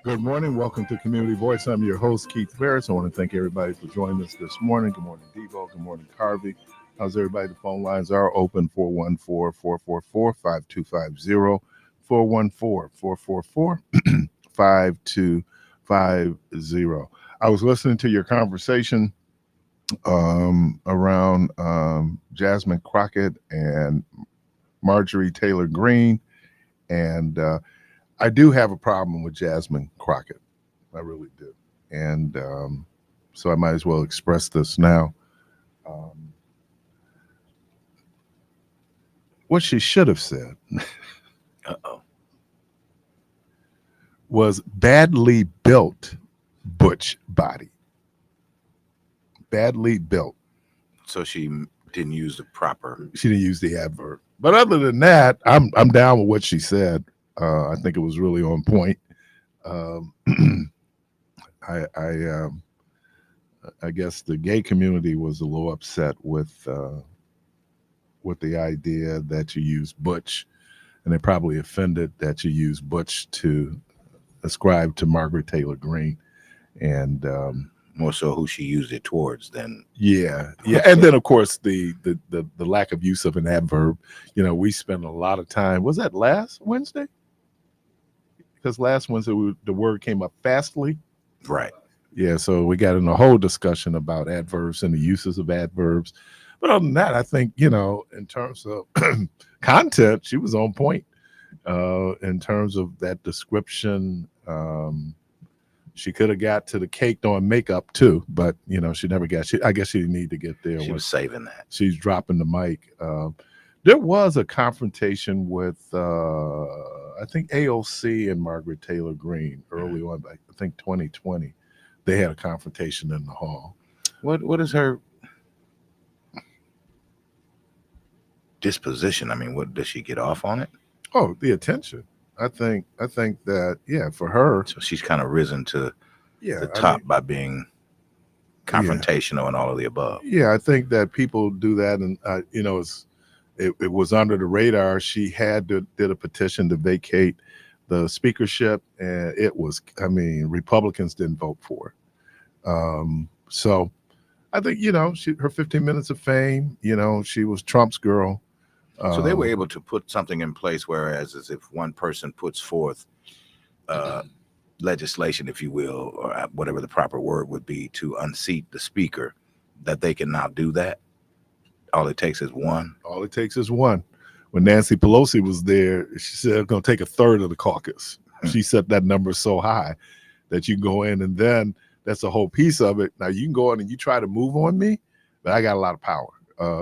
Good morning. Welcome to Community Voice. I'm your host, Keith Parris. I want to thank everybody for joining us this morning. Good morning, Devo. Good morning, Carvey. How's everybody? The phone lines are open 414-444-5250, 414-444-5250. I was listening to your conversation around Jasmine Crockett and Marjorie Taylor Greene. And I do have a problem with Jasmine Crockett. I really do. And so I might as well express this now. Um, what she should have said was badly built butch body. Badly built. So she didn't use the proper. She didn't use the adverb. But other than that, I'm down with what she said. I think it was really on point. Um, I guess the gay community was a little upset with the idea that you use butch, and they probably offended that you use butch to ascribe to Margaret Taylor Greene, and More so who she used it towards than. yeah, and then of course the lack of use of an adverb. You know, we spent a lot of time. Was that last Wednesday? Because last Wednesday the word came up fastly. Right. Yeah, so we got in a whole discussion about adverbs and the uses of adverbs. But other than that, I think, in terms of content, she was on point. In terms of that description, she could have got to the caked on makeup too, but she never got. I guess she didn't need to get there. She was saving that. She's dropping the mic. There was a confrontation with, I think, AOC and Margaret Taylor Greene early on. I think 2020. They had a confrontation in the hall. What is her disposition? I mean, what does she get off on it? Oh, the attention. I think that, yeah, for her. So she's kind of risen to the top by being confrontational and all of the above. Yeah, I think that people do that, and it was under the radar. She did a petition to vacate the speakership, and Republicans didn't vote for it. So I think, her 15 minutes of fame, she was Trump's girl. So they were able to put something in place, whereas as if one person puts forth legislation, if you will, or whatever the proper word would be, to unseat the speaker, that they can now do that. All it takes is one. All it takes is one. When Nancy Pelosi was there, she said it's going to take a third of the caucus. She set that number so high that you can go in, and then that's the whole piece of it. Now you can go in and you try to move on me, but I got a lot of power.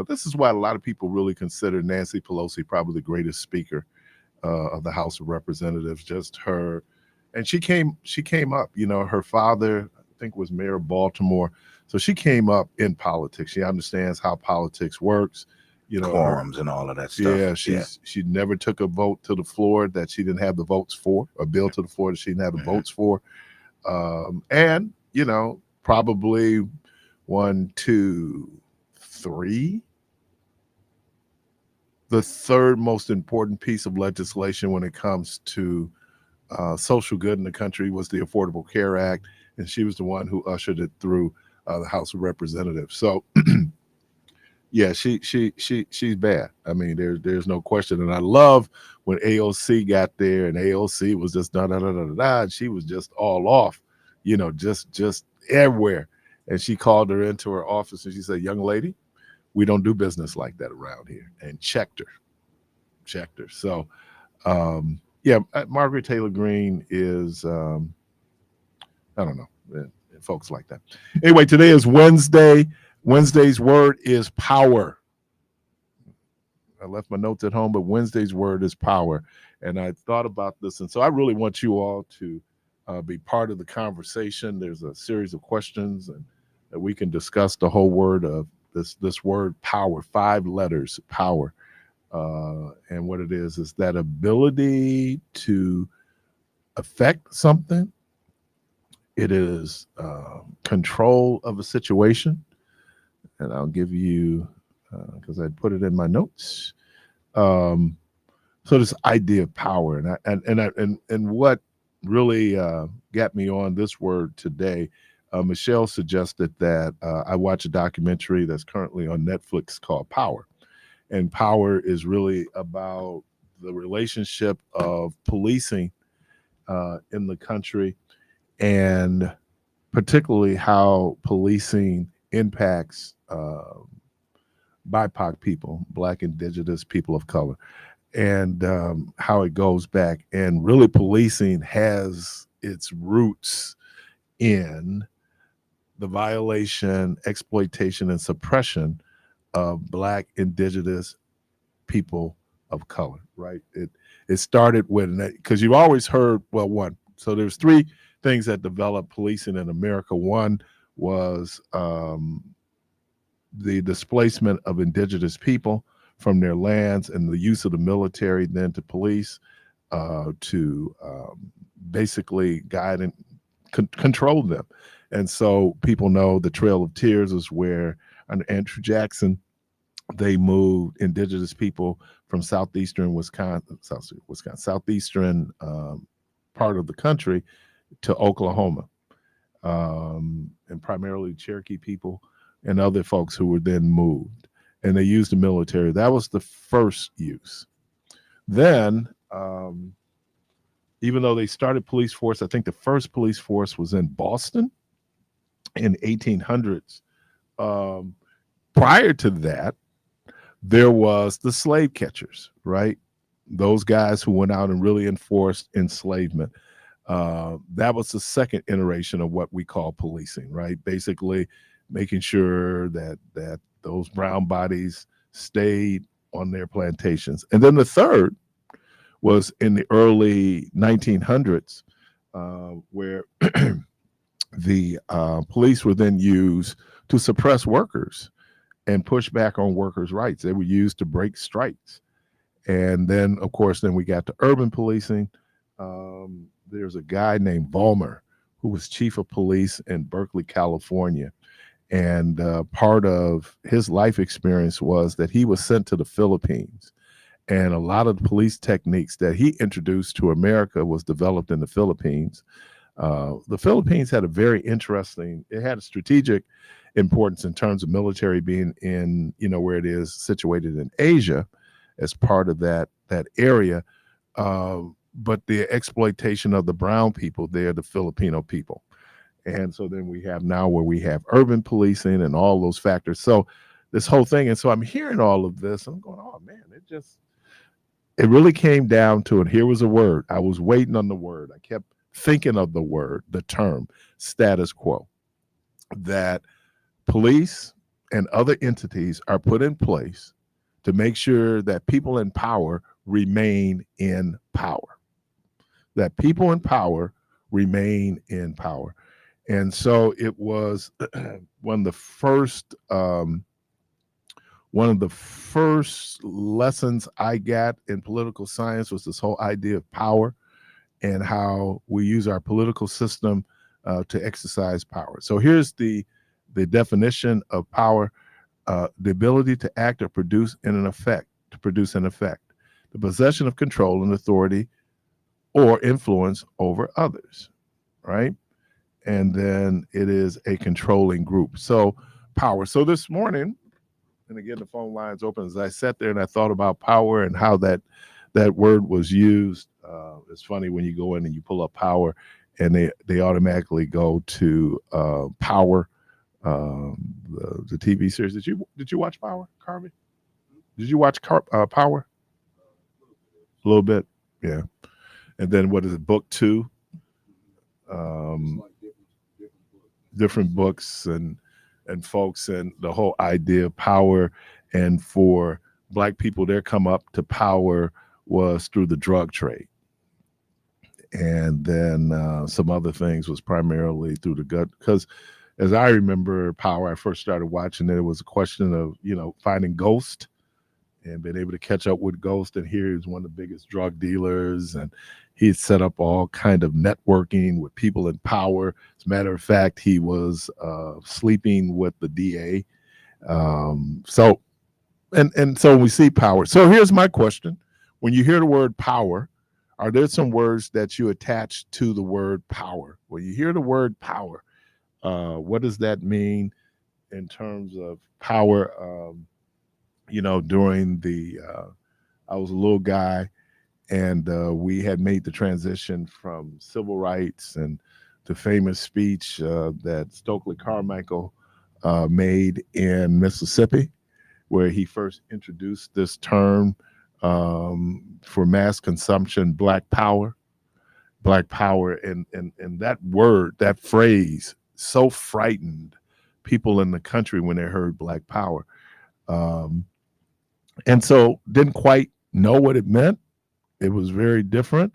This is why a lot of people really consider Nancy Pelosi probably the greatest speaker of the House of Representatives. Just her, and she came up. Her father, I think, was mayor of Baltimore, so she came up in politics. She understands how politics works. Quorums and all of that stuff. Yeah, she never took a vote to the floor that she didn't have the votes for, a bill to the floor that she didn't have the votes for, and probably 1, 2, 3. The third most important piece of legislation when it comes to social good in the country was the Affordable Care Act, and she was the one who ushered it through the House of Representatives. So, yeah, she's bad. I mean, there's no question. And I love when AOC got there, and AOC was just da da da da da, and she was just all off, just everywhere. And she called her into her office and she said, "Young lady, we don't do business like that around here," and checked her. So, Margaret Taylor Greene is, I don't know, folks like that. Anyway, today is Wednesday. Wednesday's word is power. I left my notes at home, but Wednesday's word is power. And I thought about this, and so I really want you all to be part of the conversation. There's a series of questions, and that we can discuss the whole word of this word power, 5 letters, power. And what it is that ability to affect something. It is control of a situation. And I'll give you, because I put it in my notes. So this idea of power, and what really got me on this word today. Michelle suggested that I watch a documentary that's currently on Netflix called Power. And Power is really about the relationship of policing in the country, and particularly how policing impacts BIPOC people, Black, Indigenous, people of color, and how it goes back. And really, policing has its roots in the violation, exploitation, and suppression of Black, Indigenous people of color. Right? It started with, because you've always heard, well, one. So there's three things that developed policing in America. One was the displacement of indigenous people from their lands and the use of the military then to police, to basically guide and control them. And so people know the Trail of Tears is where under Andrew Jackson, they moved indigenous people from southeastern southeastern part of the country to Oklahoma, and primarily Cherokee people and other folks who were then moved. And they used the military. That was the first use. Then, even though they started police force, I think the first police force was in Boston in 1800s. Prior to that, there was the slave catchers, right? Those guys who went out and really enforced enslavement. That was the second iteration of what we call policing, right? Basically, making sure that those brown bodies stayed on their plantations. And then the third was in the early 1900s, where the police were then used to suppress workers and push back on workers' rights. They were used to break strikes. And then, of course, then we got to urban policing. There's a guy named Vollmer who was chief of police in Berkeley, California. And part of his life experience was that he was sent to the Philippines. And a lot of the police techniques that he introduced to America was developed in the Philippines. The Philippines had a very interesting, it had a strategic importance in terms of military being in, where it is situated in Asia as part of that area. But the exploitation of the brown people there, the Filipino people. And so then we have now where we have urban policing and all those factors. So this whole thing. And so I'm hearing all of this. I'm going, oh man, it really came down to it. Here was a word. I was waiting on the word. I kept thinking of the word, the term status quo, that police and other entities are put in place to make sure that people in power remain in power, that people in power remain in power. And so it was one of the first lessons I got in political science was this whole idea of power and how we use our political system to exercise power. So here's the definition of power: the ability to act or produce an effect, the possession of control and authority or influence over others, right? And then it is a controlling group. So power. So this morning, and again, the phone lines open, as I sat there and I thought about power and how that word was used. It's funny when you go in and you pull up power and they automatically go to Power, the TV series. Did you watch Power, Carvey? Did you watch Power? A little bit, yeah. And then what is it, book 2? Different books and folks, and the whole idea of power. And for Black people, their come up to power was through the drug trade. And then some other things was primarily through the gut. Because as I remember Power, I first started watching it, it was a question of, finding Ghost and being able to catch up with Ghost. And here he's one of the biggest drug dealers, and he had set up all kind of networking with people in power. As a matter of fact, he was sleeping with the DA. So when we see power. So here's my question. When you hear the word power, are there some words that you attach to the word power? When you hear the word power, what does that mean in terms of power? During I was a little guy, and we had made the transition from civil rights and the famous speech that Stokely Carmichael made in Mississippi, where he first introduced this term for mass consumption, Black Power. Black Power, and that word, that phrase, so frightened people in the country when they heard Black Power, and so didn't quite know what it meant. It was very different.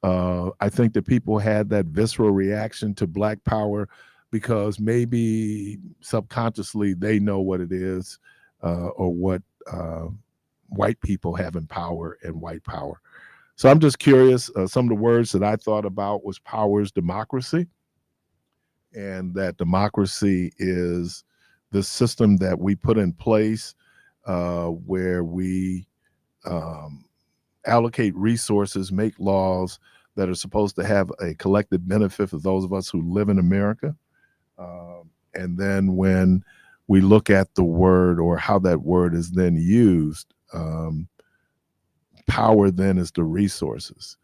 I think that people had that visceral reaction to Black Power because maybe subconsciously they know what it is, or what white people have in power and white power. So I'm just curious. Some of the words that I thought about was power is democracy, and that democracy is the system that we put in place where we um, allocate resources, make laws that are supposed to have a collective benefit for those of us who live in America. And then when we look at the word or how that word is then used, power then is the resources.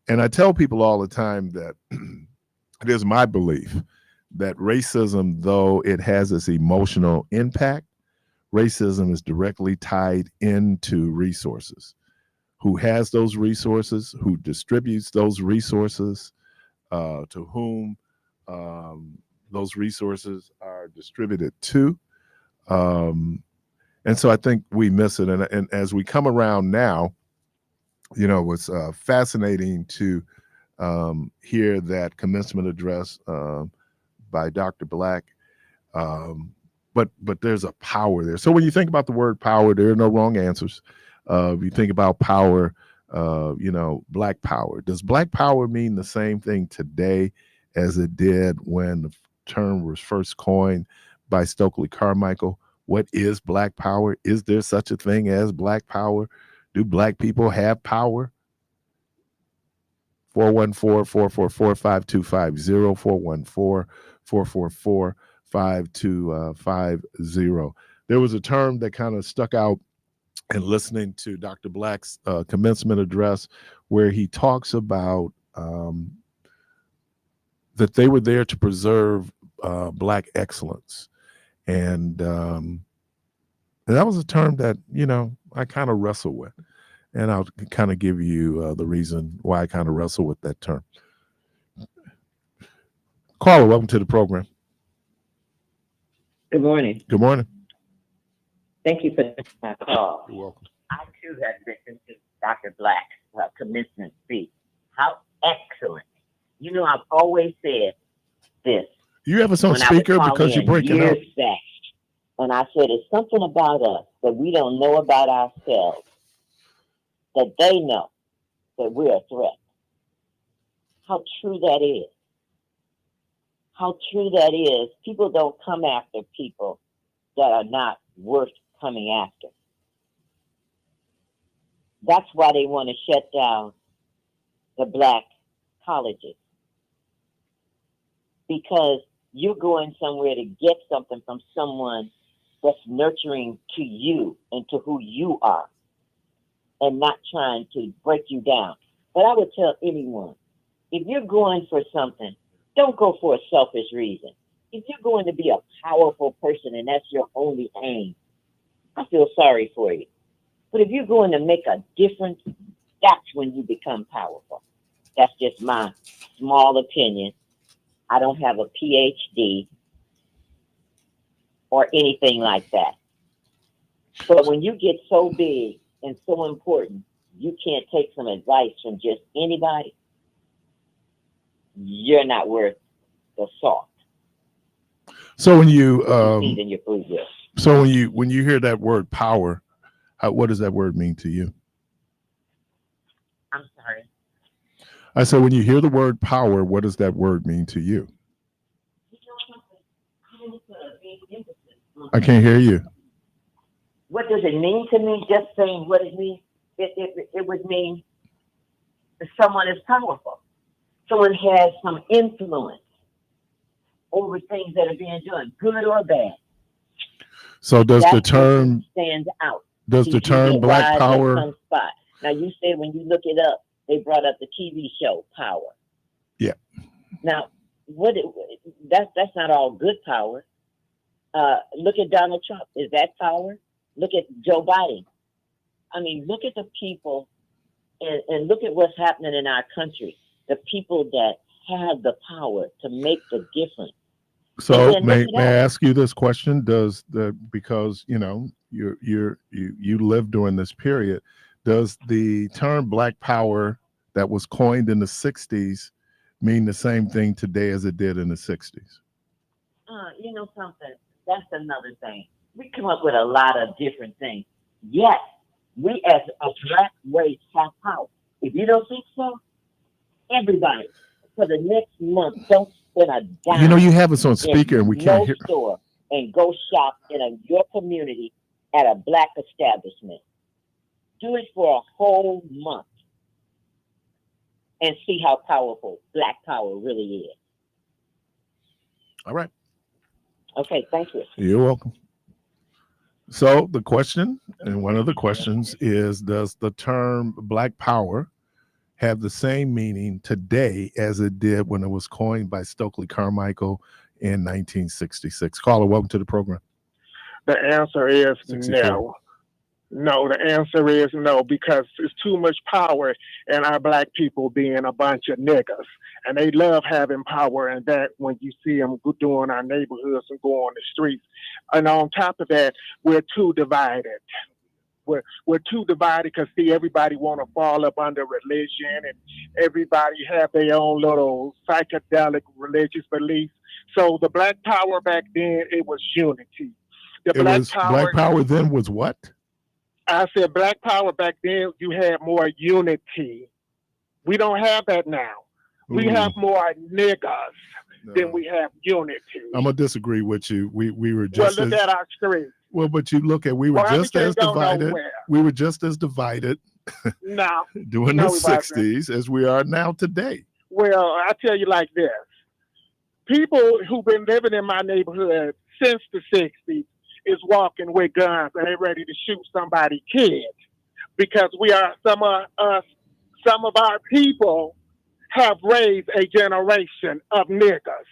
And I tell people all the time that it is my belief that racism, though it has its emotional impact, racism is directly tied into resources. Who has those resources, who distributes those resources, to whom those resources are distributed to. And so I think we miss it. And as we come around now, it's fascinating to hear that commencement address by Dr. Black. But there's a power there. So when you think about the word power, there are no wrong answers. If you think about power, Black power. Does Black power mean the same thing today as it did when the term was first coined by Stokely Carmichael? What is Black power? Is there such a thing as Black power? Do Black people have power? 414-444-5250, 414-444-5250. There was a term that kind of stuck out in listening to Dr. Black's commencement address, where he talks about that they were there to preserve Black excellence. And that was a term that, I kind of wrestle with. And I'll kind of give you the reason why I kind of wrestle with that term. Carla, welcome to the program. Good morning. Good morning. Thank you for my call. You're welcome. I too have listened to Dr. Black's commencement speech. How excellent. I've always said this. You have us on speaker because you're breaking up. Back, and I said, it's something about us that we don't know about ourselves, that they know that we're a threat. How true that is. How true that is. People don't come after people that are not worth coming after. That's why they want to shut down the Black colleges. Because you're going somewhere to get something from someone that's nurturing to you and to who you are, and not trying to break you down. But I would tell anyone, if you're going for something, don't go for a selfish reason. If you're going to be a powerful person and that's your only aim, I feel sorry for you. But if you're going to make a difference, that's when you become powerful. That's just my small opinion. I don't have a PhD or anything like that. But when you get so big and so important, you can't take some advice from just anybody. You're not worth the salt. So when you in your food with. So when you hear that word power, what does that word mean to you? I'm sorry. I said, when you hear the word power, what does that word mean to you? I can't hear you. What does it mean to me? Just saying what it means. It would mean someone is powerful. Someone has some influence over things that are being done, good or bad. So does That the term person stands out. does He the term black arrives at power? some spot. Now you said when you look it up, they brought up the TV show Power. Yeah. Now, that's not all good power. Look at Donald Trump. Is that power? Look at Joe Biden. I mean, look at the people and look at what's happening in our country. The people that have the power to make the difference. So then may look it may I up. ask you this question? Does the because you lived during this period, does the term black power that was coined in the 60s mean the same thing today as it did in the 60s? You know something? That's another thing. We come up with a lot of different things. Yes, we as a black race have power. If you don't think so, everybody for the next month don't spend a dime. You know, you have us on speaker in and we can't no hear. store and go shop in your community at a black establishment. Do it for a whole month and see how powerful black power really is. All right. Okay, thank you. You're welcome. So the question, and one of the questions is, does the term black power have the same meaning today as it did when it was coined by Stokely Carmichael in 1966? Caller, welcome to the program. The answer is 64. no. No, the answer is no, because it's too much power in our black people being a bunch of niggas. And they love having power, and that when you see them doing our neighborhoods and go on the streets. And on top of that, we're too divided. We're too divided because, see, everybody want to fall up under religion, and everybody have their own little psychedelic religious beliefs. So the black power back then, it was unity. Black power then was what? I said black power back then, you had more unity. We don't have that now. We have more niggas than we have unity. I'm gonna disagree with you. We were just look at our streets. Well, but you look at we were just as divided. We were just as divided no, during the 60s as we are now today. Well, I tell you like this. People who've been living in my neighborhood since the 60s is walking with guns and they're ready to shoot somebody's kid because some of our people have raised a generation of niggas.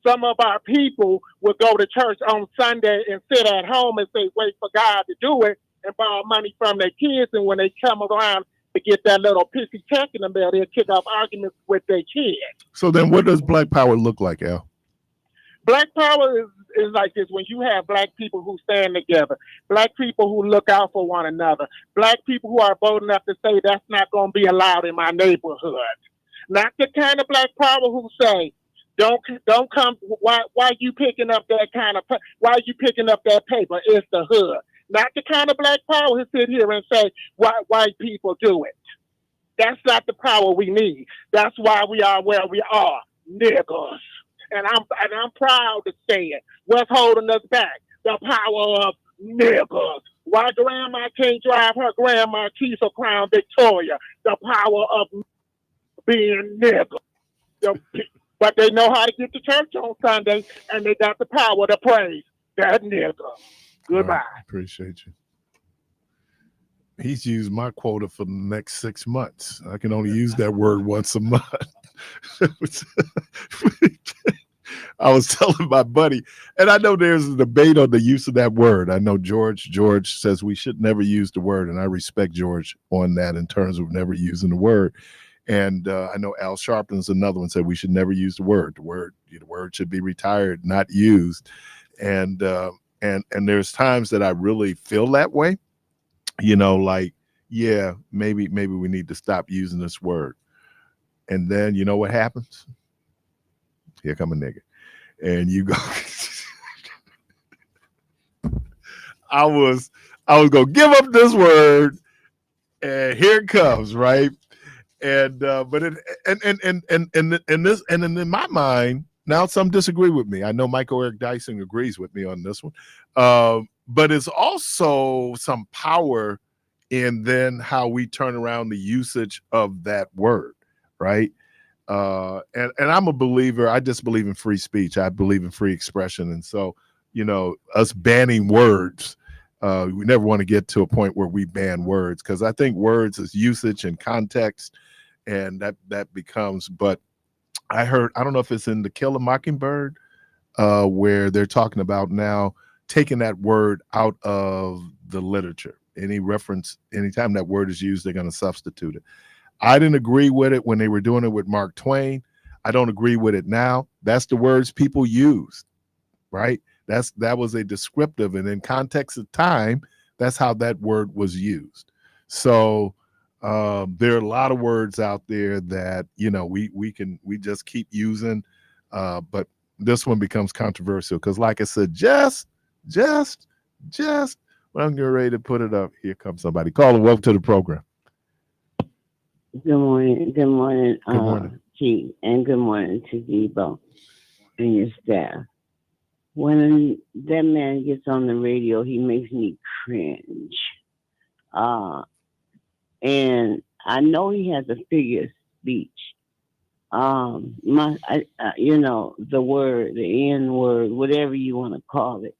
Some of our people will go to church on Sunday and sit at home and say, wait for God to do it, and borrow money from their kids. And when they come around to get that little pissy check in the mail, they'll kick off arguments with their kids. So then what does black power look like, Al? Black power is like this. When you have black people who stand together, black people who look out for one another, black people who are bold enough to say that's not going to be allowed in my neighborhood. Not the kind of black power who say, don't come. Why you picking up that why you picking up that paper? It's the hood. Not the kind of black power who sit here and say why white people do it. That's not the power we need. That's why we are where we are, niggas. And I'm proud to say it. What's holding us back? The power of niggas. Why grandma can't drive her grandma Keisha Crown Victoria? The power of being niggas. But they know how to get to church on Sunday, and they got the power to praise that nigga. Goodbye. Appreciate you. He's used my quota for the next 6 months. I can only use that word once a month. I was telling my buddy, and I know there's a debate on the use of that word. I know George says we should never use the word, and I respect George on that in terms of never using the word. And I know Al Sharpton's another one said we should never use the word. The word should be retired, not used. And there's times that I really feel that way. You know, like, yeah, maybe we need to stop using this word. And then you know what happens? Here come a nigga. And you go. I was gonna give up this word, and here it comes, right? And but it and in my mind, now some disagree with me. I know Michael Eric Dyson agrees with me on this one. But it's also some power and then how we turn around the usage of that word, right? And I'm a believer. I just believe in free speech. I believe in free expression. And so, us banning words, we never want to get to a point where we ban words, because I think words is usage and context, and that becomes. But I don't know if it's in To Kill a Mockingbird, where they're talking about now taking that word out of the literature. Any reference, anytime that word is used, they're going to substitute it. I didn't agree with it when they were doing it with Mark Twain. I don't agree with it now. That's the words people used, right? That was a descriptive, and in context of time, that's how that word was used. So there are a lot of words out there that we just keep using, but this one becomes controversial because, like I said, just when I'm getting ready to put it up, here comes somebody. Caller, welcome to the program. Good morning. Good morning. Chief, and good morning to Debo and your staff. When that man gets on the radio, he makes me cringe. And I know he has a figure of speech. The word, the N word, whatever you want to call it.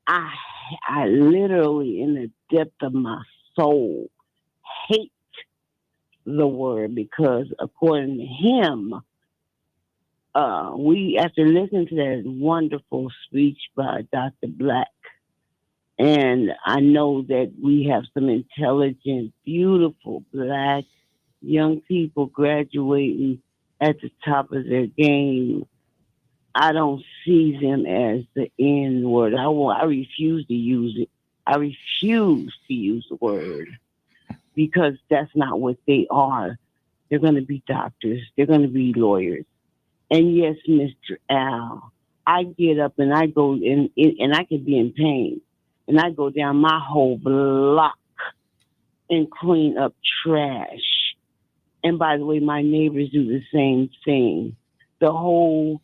I literally, in the depth of my soul, hate the word, because according to him, we, after listening to that wonderful speech by Dr. Black, and I know that we have some intelligent, beautiful Black young people graduating at the top of their game, I don't see them as the N word. I refuse to use it. I refuse to use the word, because that's not what they are. They're going to be doctors. They're going to be lawyers. And yes, Mr. Al, I get up and I go and I can be in pain, and I go down my whole block and clean up trash. And by the way, my neighbors do the same thing. The whole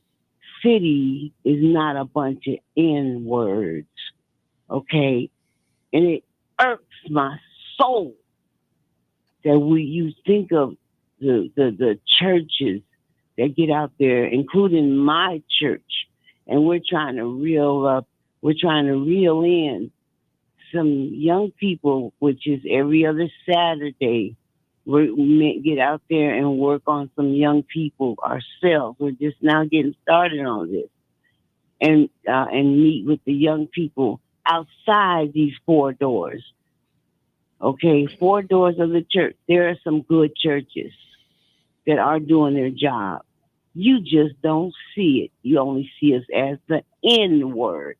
city is not a bunch of N words, okay? And it irks my soul that you think of the churches that get out there, including my church, and we're trying to reel in some young people, which is every other Saturday. We get out there and work on some young people ourselves. We're just now getting started on this, and meet with the young people outside these four doors. Okay, 4 doors of the church. There are some good churches that are doing their job. You just don't see it. You only see us as the N word.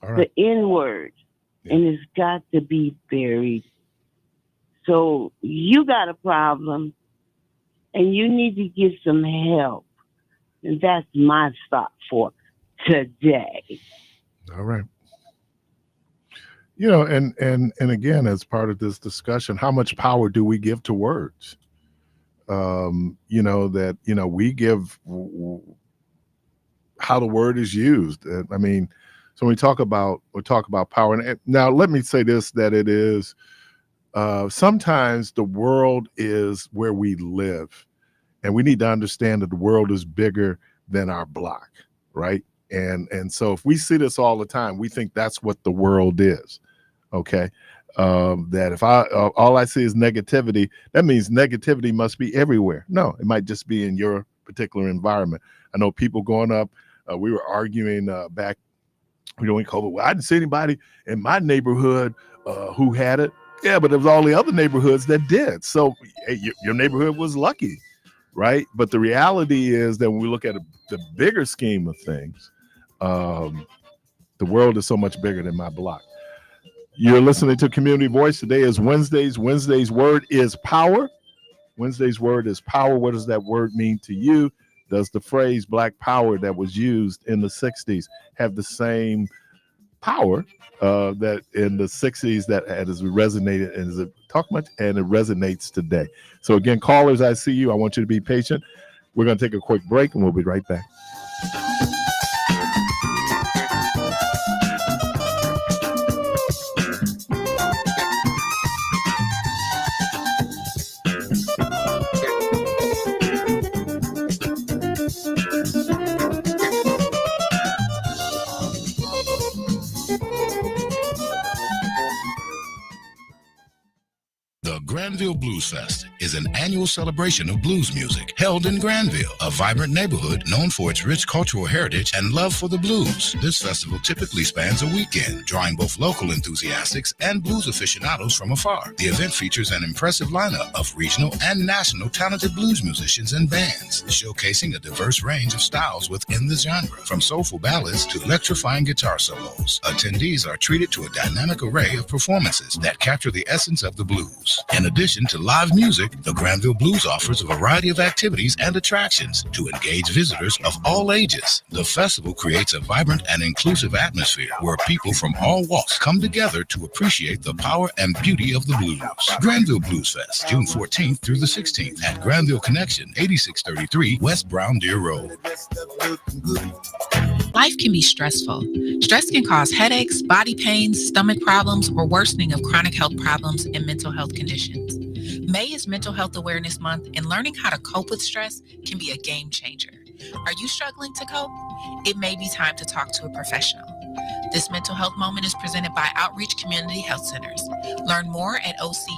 All right. The N word. Yeah. And it's got to be buried. So you got a problem, and you need to get some help. And that's my thought for today. All right. And again, as part of this discussion, how much power do we give to words? We give how the word is used. I mean, so we talk about power. And now let me say this, that it is sometimes the world is where we live, and we need to understand that the world is bigger than our block, right? And so if we see this all the time, we think that's what the world is. Okay. That if all I see is negativity, that means negativity must be everywhere. No, it might just be in your particular environment. I know people growing up, we were arguing back during COVID. Well, I didn't see anybody in my neighborhood who had it. Yeah, but it was all the other neighborhoods that did. So hey, your neighborhood was lucky, right? But the reality is that when we look at the bigger scheme of things, the world is so much bigger than my block. You're listening to Community Voice. Today is Wednesdays. Wednesday's word is power. Wednesday's word is power. What does that word mean to you? Does the phrase Black Power that was used in the 60s have the same power that in the 60s that has resonated and is talk much and it resonates today? So again, callers, I see you. I want you to be patient. We're going to take a quick break and we'll be right back. Blues Fest is an annual celebration of blues music held in Granville, a vibrant neighborhood known for its rich cultural heritage and love for the blues. This festival typically spans a weekend, drawing both local enthusiasts and blues aficionados from afar. The event features an impressive lineup of regional and national talented blues musicians and bands, showcasing a diverse range of styles within the genre, from soulful ballads to electrifying guitar solos. Attendees are treated to a dynamic array of performances that capture the essence of the blues. In addition to live music, the Granville Blues offers a variety of activities and attractions to engage visitors of all ages. The festival creates a vibrant and inclusive atmosphere where people from all walks come together to appreciate the power and beauty of the blues. Granville Blues Fest, June 14th through the 16th at Granville Connection, 8633 West Brown Deer Road. Life can be stressful. Stress can cause headaches, body pains, stomach problems, or worsening of chronic health problems and mental health conditions. May is Mental Health Awareness Month, and learning how to cope with stress can be a game changer. Are you struggling to cope? It may be time to talk to a professional. This mental health moment is presented by Outreach Community Health Centers. Learn more at ochc-milw.org.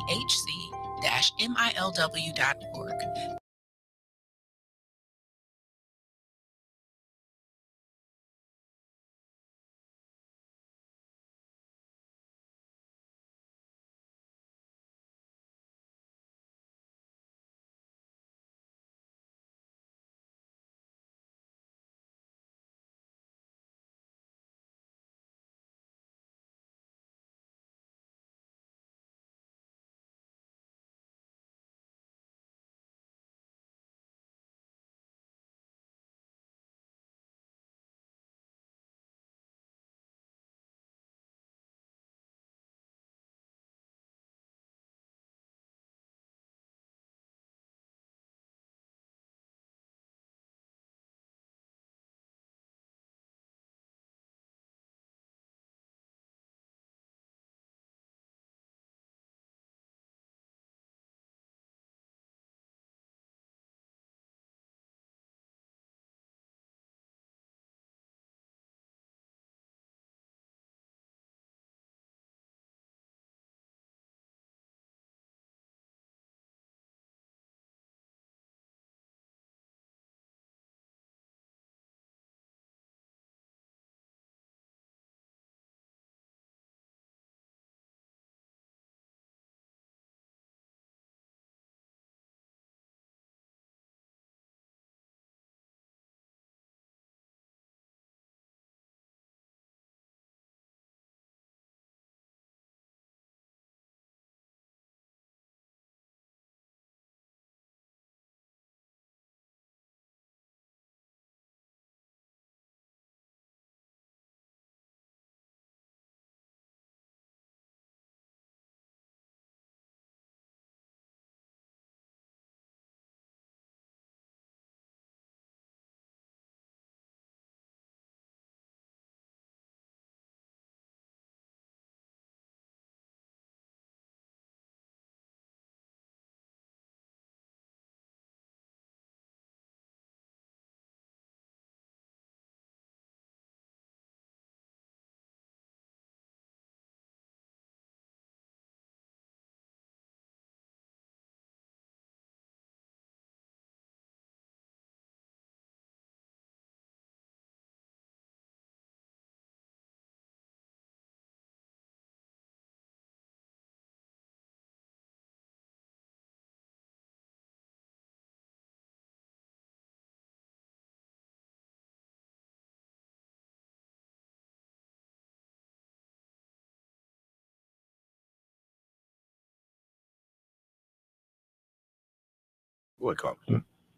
What call?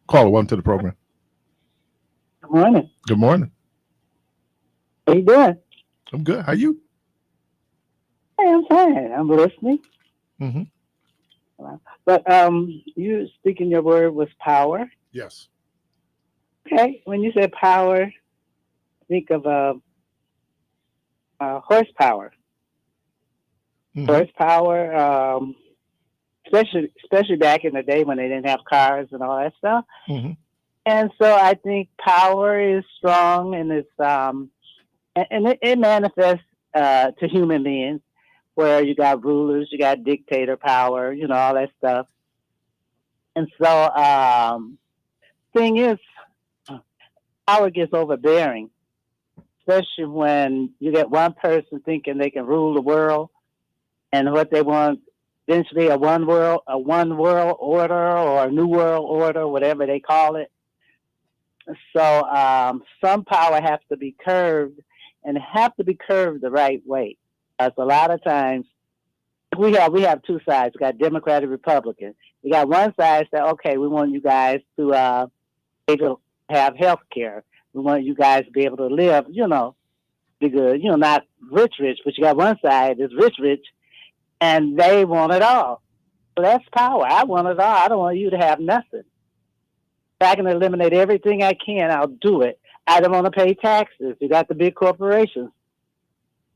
Caller, welcome to the program. Good morning. Good morning. How you doing? I'm good. How you? Hey, I'm fine. I'm listening. Mm-hmm. But you speaking your word was power. Yes. Okay. When you said power, think of horsepower. Mm-hmm. Horsepower, especially back in the day when they didn't have cars and all that stuff. Mm-hmm. And so I think power is strong, and it's and it manifests to human beings, where you got rulers, you got dictator power, all that stuff. And so, thing is, power gets overbearing, especially when you get one person thinking they can rule the world, and what they want eventually a one world order or a new world order, whatever they call it. So some power has to be curbed, and have to be curbed the right way. Because a lot of times we have two sides. We got Democrat and Republican. We got one side that, okay, we want you guys to able to have health care. We want you guys to be able to live, be good, not rich, but you got one side that's rich, and they want it all. So that's power. I want it all. I don't want you to have nothing. If I can eliminate everything I can, I'll do it. I don't want to pay taxes. You got the big corporations.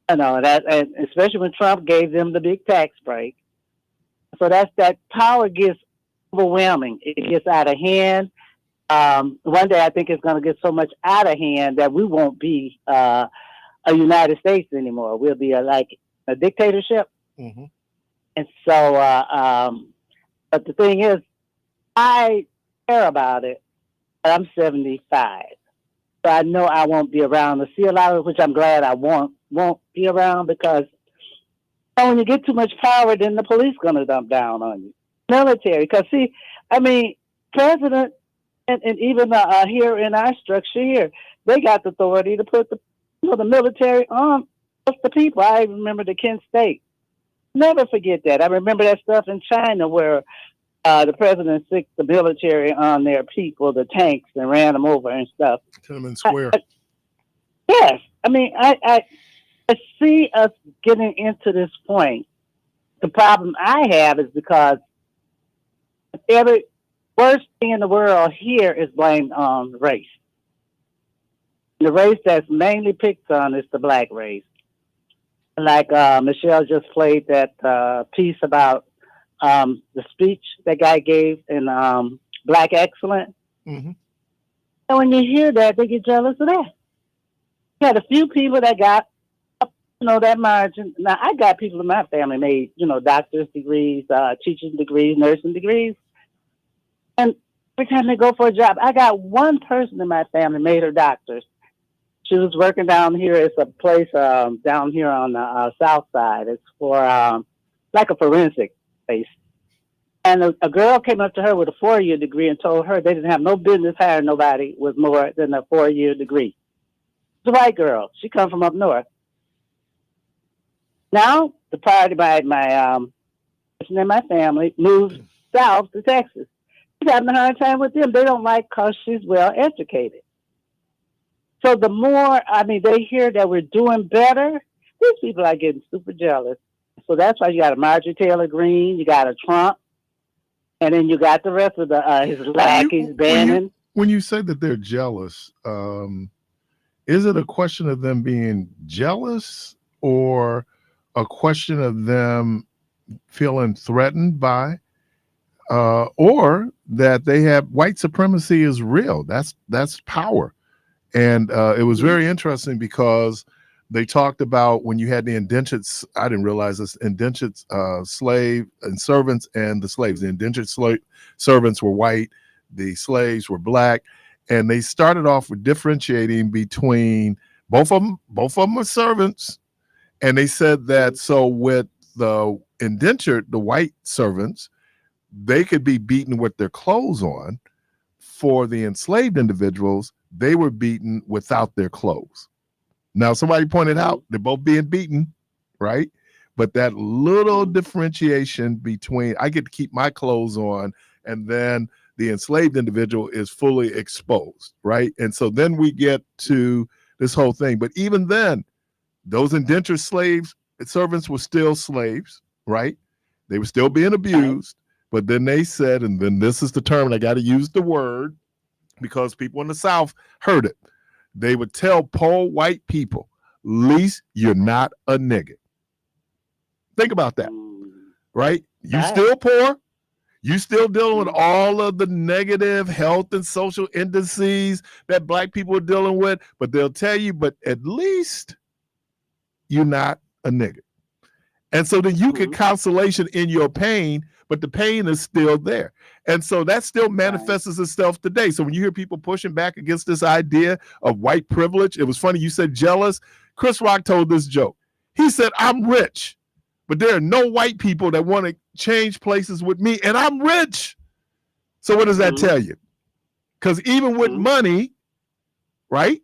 That, and especially when Trump gave them the big tax break. So that power gets overwhelming. It gets out of hand. One day I think it's going to get so much out of hand that we won't be a United States anymore. We'll be like a dictatorship. Mm-hmm. And so, but the thing is, I care about it. But I'm 75, so I know I won't be around to see a lot of it, which I'm glad I won't be around, because when you get too much power, then the police gonna dump down on you. Military, because see, I mean, president and even here in our structure here, they got the authority to put the military on the people. I remember the Kent State. Never forget that. I remember that stuff in China where the president sicked the military on their people, the tanks, and ran them over and stuff. Tiananmen Square. Yes. I mean, I see us getting into this point. The problem I have is because every worst thing in the world here is blamed on race. The race that's mainly picked on is the black race. Like Michelle just played that piece about the speech that guy gave in Black Excellence. Mm-hmm. And when you hear that, they get jealous of that. You had a few people that got, that margin. Now, I got people in my family made, doctor's degrees, teaching degrees, nursing degrees. And every time they go for a job, I got one person in my family made her doctor's. She was working down here. It's a place down here on the south side. It's for like a forensic place. And a girl came up to her with a 4-year degree and told her they didn't have no business hiring nobody with more than a 4-year degree. It's a white girl. She come from up north. Now, the party by my person in my family moved south to Texas. She's having a hard time with them. They don't like because she's well educated. So the more, they hear that we're doing better, these people are getting super jealous. So that's why you got a Marjorie Taylor Greene, you got a Trump, and then you got the rest of his lackeys Bannon. When you say that they're jealous, is it a question of them being jealous or a question of them feeling threatened by, or that they have white supremacy is real? That's power. And it was very interesting because they talked about when you had the indentured, I didn't realize this, indentured slave and servants and the slaves. The indentured servants were white, the slaves were black, and they started off with differentiating between both of them are servants. And they said that so with the indentured, the white servants, they could be beaten with their clothes on. For the enslaved individuals, they were beaten without their clothes. Now, somebody pointed out they're both being beaten, right? But that little differentiation between I get to keep my clothes on and then the enslaved individual is fully exposed, right? And so then we get to this whole thing. But even then, those indentured servants were still slaves, right? They were still being abused. But then they said, and then this is the term, and I got to use the word because people in the South heard it. They would tell poor white people, least you're not a nigga. Think about that, right? You still poor. You still dealing with all of the negative health and social indices that black people are dealing with, but they'll tell you, but at least you're not a nigga. And so then you get consolation in your pain, but the pain is still there. And so that still manifests itself today. So when you hear people pushing back against this idea of white privilege, it was funny, you said jealous. Chris Rock told this joke. He said, I'm rich, but there are no white people that want to change places with me, and I'm rich. So what does that tell you? Because even with money, right,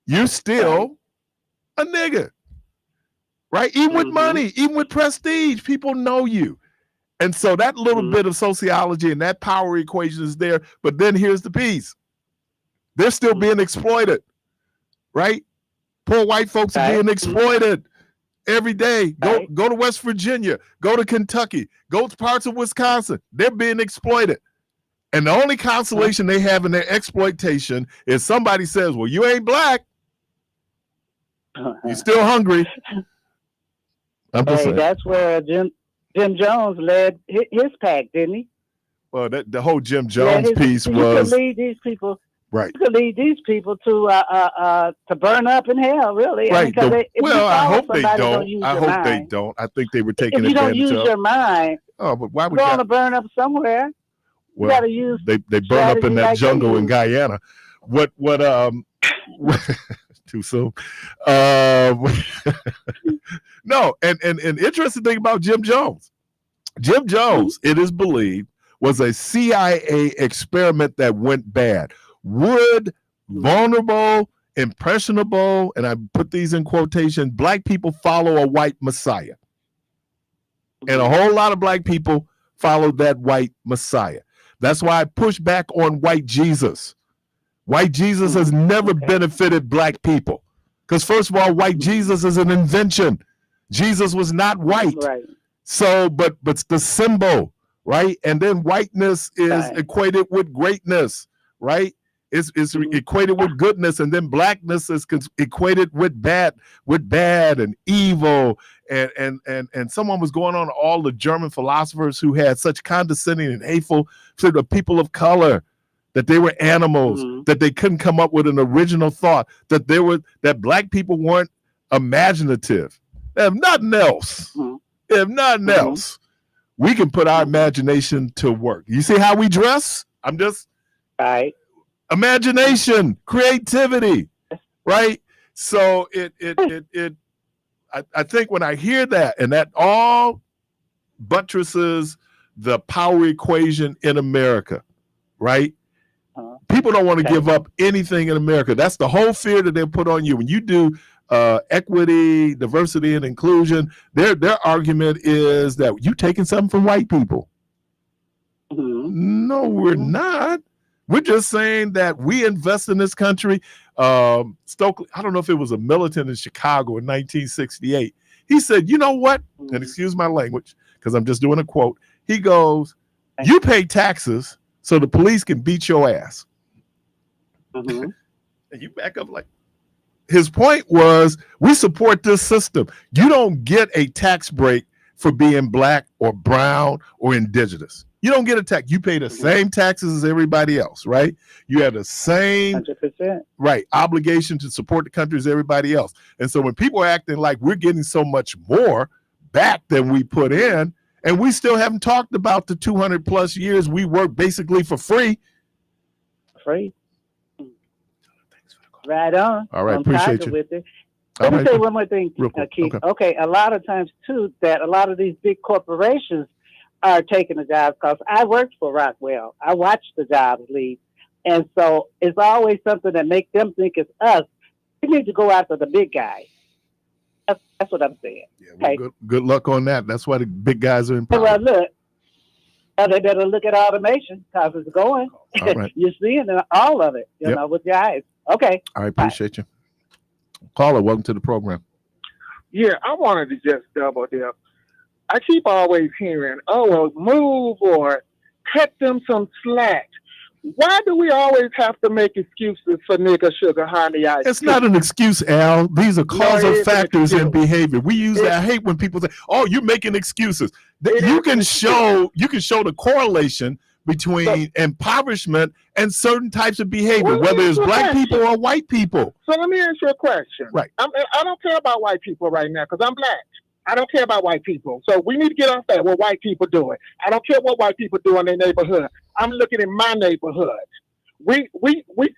you're still a nigga. Right? Even with money, even with prestige, people know you. And so that little bit of sociology and that power equation is there. But then here's the piece. They're still being exploited. Right? Poor white folks are being exploited every day. Go to West Virginia. Go to Kentucky. Go to parts of Wisconsin. They're being exploited. And the only consolation they have in their exploitation is somebody says, well, you ain't black. You're still hungry. Hey, that's where Jim Jones led his pack, didn't he? Well, the whole Jim Jones piece was to lead these people, right? To lead these people to burn up in hell, really. Right. I mean, I hope they don't. I hope they don't. I think they were taking advantage of. If you don't use your mind, but why would you're going to burn up somewhere? Well, you got to use. They burn up in that jungle in Guyana. What too soon. No, and interesting thing about Jim Jones. Jim Jones, it is believed, was a CIA experiment that went bad. Would vulnerable, impressionable, and I put these in quotation, black people follow a white messiah? And a whole lot of black people followed that white messiah. That's why I push back on white Jesus. White Jesus has never benefited black people. Because first of all, white Jesus is an invention. Jesus was not white. Right. So, but the symbol, right? And then whiteness is equated with greatness, right? It's equated with goodness, and then blackness is equated with bad and evil. And someone was going on all the German philosophers who had such condescending and hateful to the people of color, that they were animals, that they couldn't come up with an original thought, that black people weren't imaginative. They have nothing else. They have nothing else. We can put our imagination to work. You see how we dress? I'm just imagination, creativity, right? So I think when I hear that, and that all buttresses the power equation in America, right? People don't want to give up anything in America. That's the whole fear that they put on you. When you do equity, diversity, and inclusion, their argument is that you taking something from white people. No, we're not. We're just saying that we invest in this country. Stokely, I don't know if it was a militant in Chicago in 1968. He said, you know what? And excuse my language, because I'm just doing a quote. He goes, you pay taxes so the police can beat your ass. And you back up like, his point was, we support this system. You don't get a tax break for being black or brown or indigenous. You don't get a tax. You pay the same taxes as everybody else, right? You have the same 100%. Right, obligation to support the country as everybody else. And so when people are acting like we're getting so much more back than we put in, and we still haven't talked about the 200 plus years we work basically for free. Free. Right on. All right, appreciate you. With it. Let me say one more thing, Keith. Okay, a lot of times too, that a lot of these big corporations are taking the jobs, because I worked for Rockwell. I watched the jobs leave. And so it's always something that makes them think it's us. We need to go after the big guys. That's what I'm saying. Yeah, well, good luck on that. That's why the big guys are in power. Well, look, they better look at automation, because it's going. All right. You're seeing all of it, you know, with your eyes. Okay. I appreciate you. Caller, welcome to the program. Yeah, I wanted to just double dip. I keep always hearing, well, move or cut them some slack. Why do we always have to make excuses for nigger, sugar, honey, ice? It's not an excuse, Al. These are causal factors in behavior. We use that. I hate when people say, "Oh, you're making excuses." You can show the correlation between impoverishment and certain types of behavior, whether it's black people or white people. So let me ask you a question. Right. I don't care about white people right now because I'm black. I don't care about white people. So we need to get off that. What white people doing? I don't care what white people do in their neighborhood. I'm looking in my neighborhood. We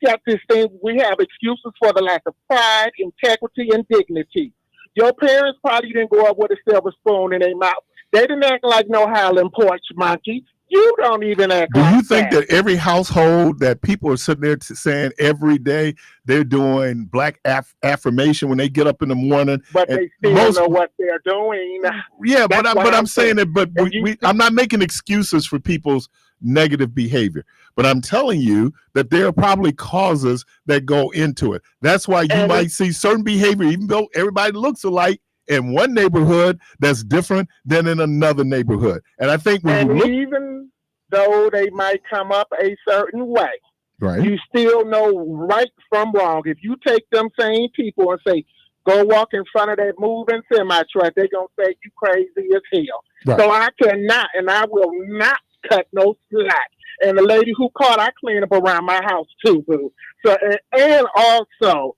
got this thing. We have excuses for the lack of pride, integrity, and dignity. Your parents probably didn't go up with a silver spoon in their mouth. They didn't act like no Highland porch monkey. You don't even act Do like you think that. that every household that people are sitting there saying every day they're doing black affirmation when they get up in the morning? But they still know what they're doing. Yeah, That's but what I'm saying that. But And I'm not making excuses for people's negative behavior. But I'm telling you that there are probably causes that go into it. That's why you might see certain behavior, even though everybody looks alike, in one neighborhood that's different than in another neighborhood. And I think when you look, even though they might come up a certain way, right, you still know right from wrong. If you take them same people and say, go walk in front of that moving semi-truck, they're going to say you crazy as hell. Right. So I cannot, and I will not cut no slack. And the lady who called, I clean up around my house too, boo. So, and also,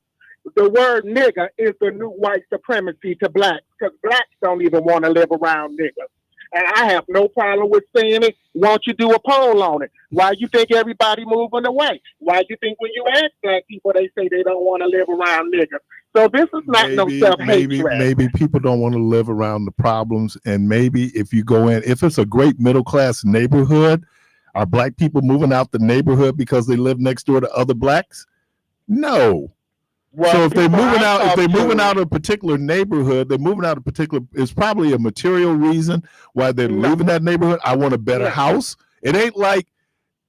the word nigger is the new white supremacy to blacks, because blacks don't even want to live around niggers. And I have no problem with saying it. Won't you do a poll on it? Why you think everybody moving away? Why you think when you ask black people, they say they don't want to live around niggers? So this is not no self-hatred. Maybe people don't want to live around the problems. And maybe if you go in, if it's a great middle-class neighborhood, are black people moving out the neighborhood because they live next door to other blacks? No. Well, so if they're moving out of a particular neighborhood, they're moving out of particular, it's probably a material reason why they're leaving that neighborhood. I want a better house. It ain't like,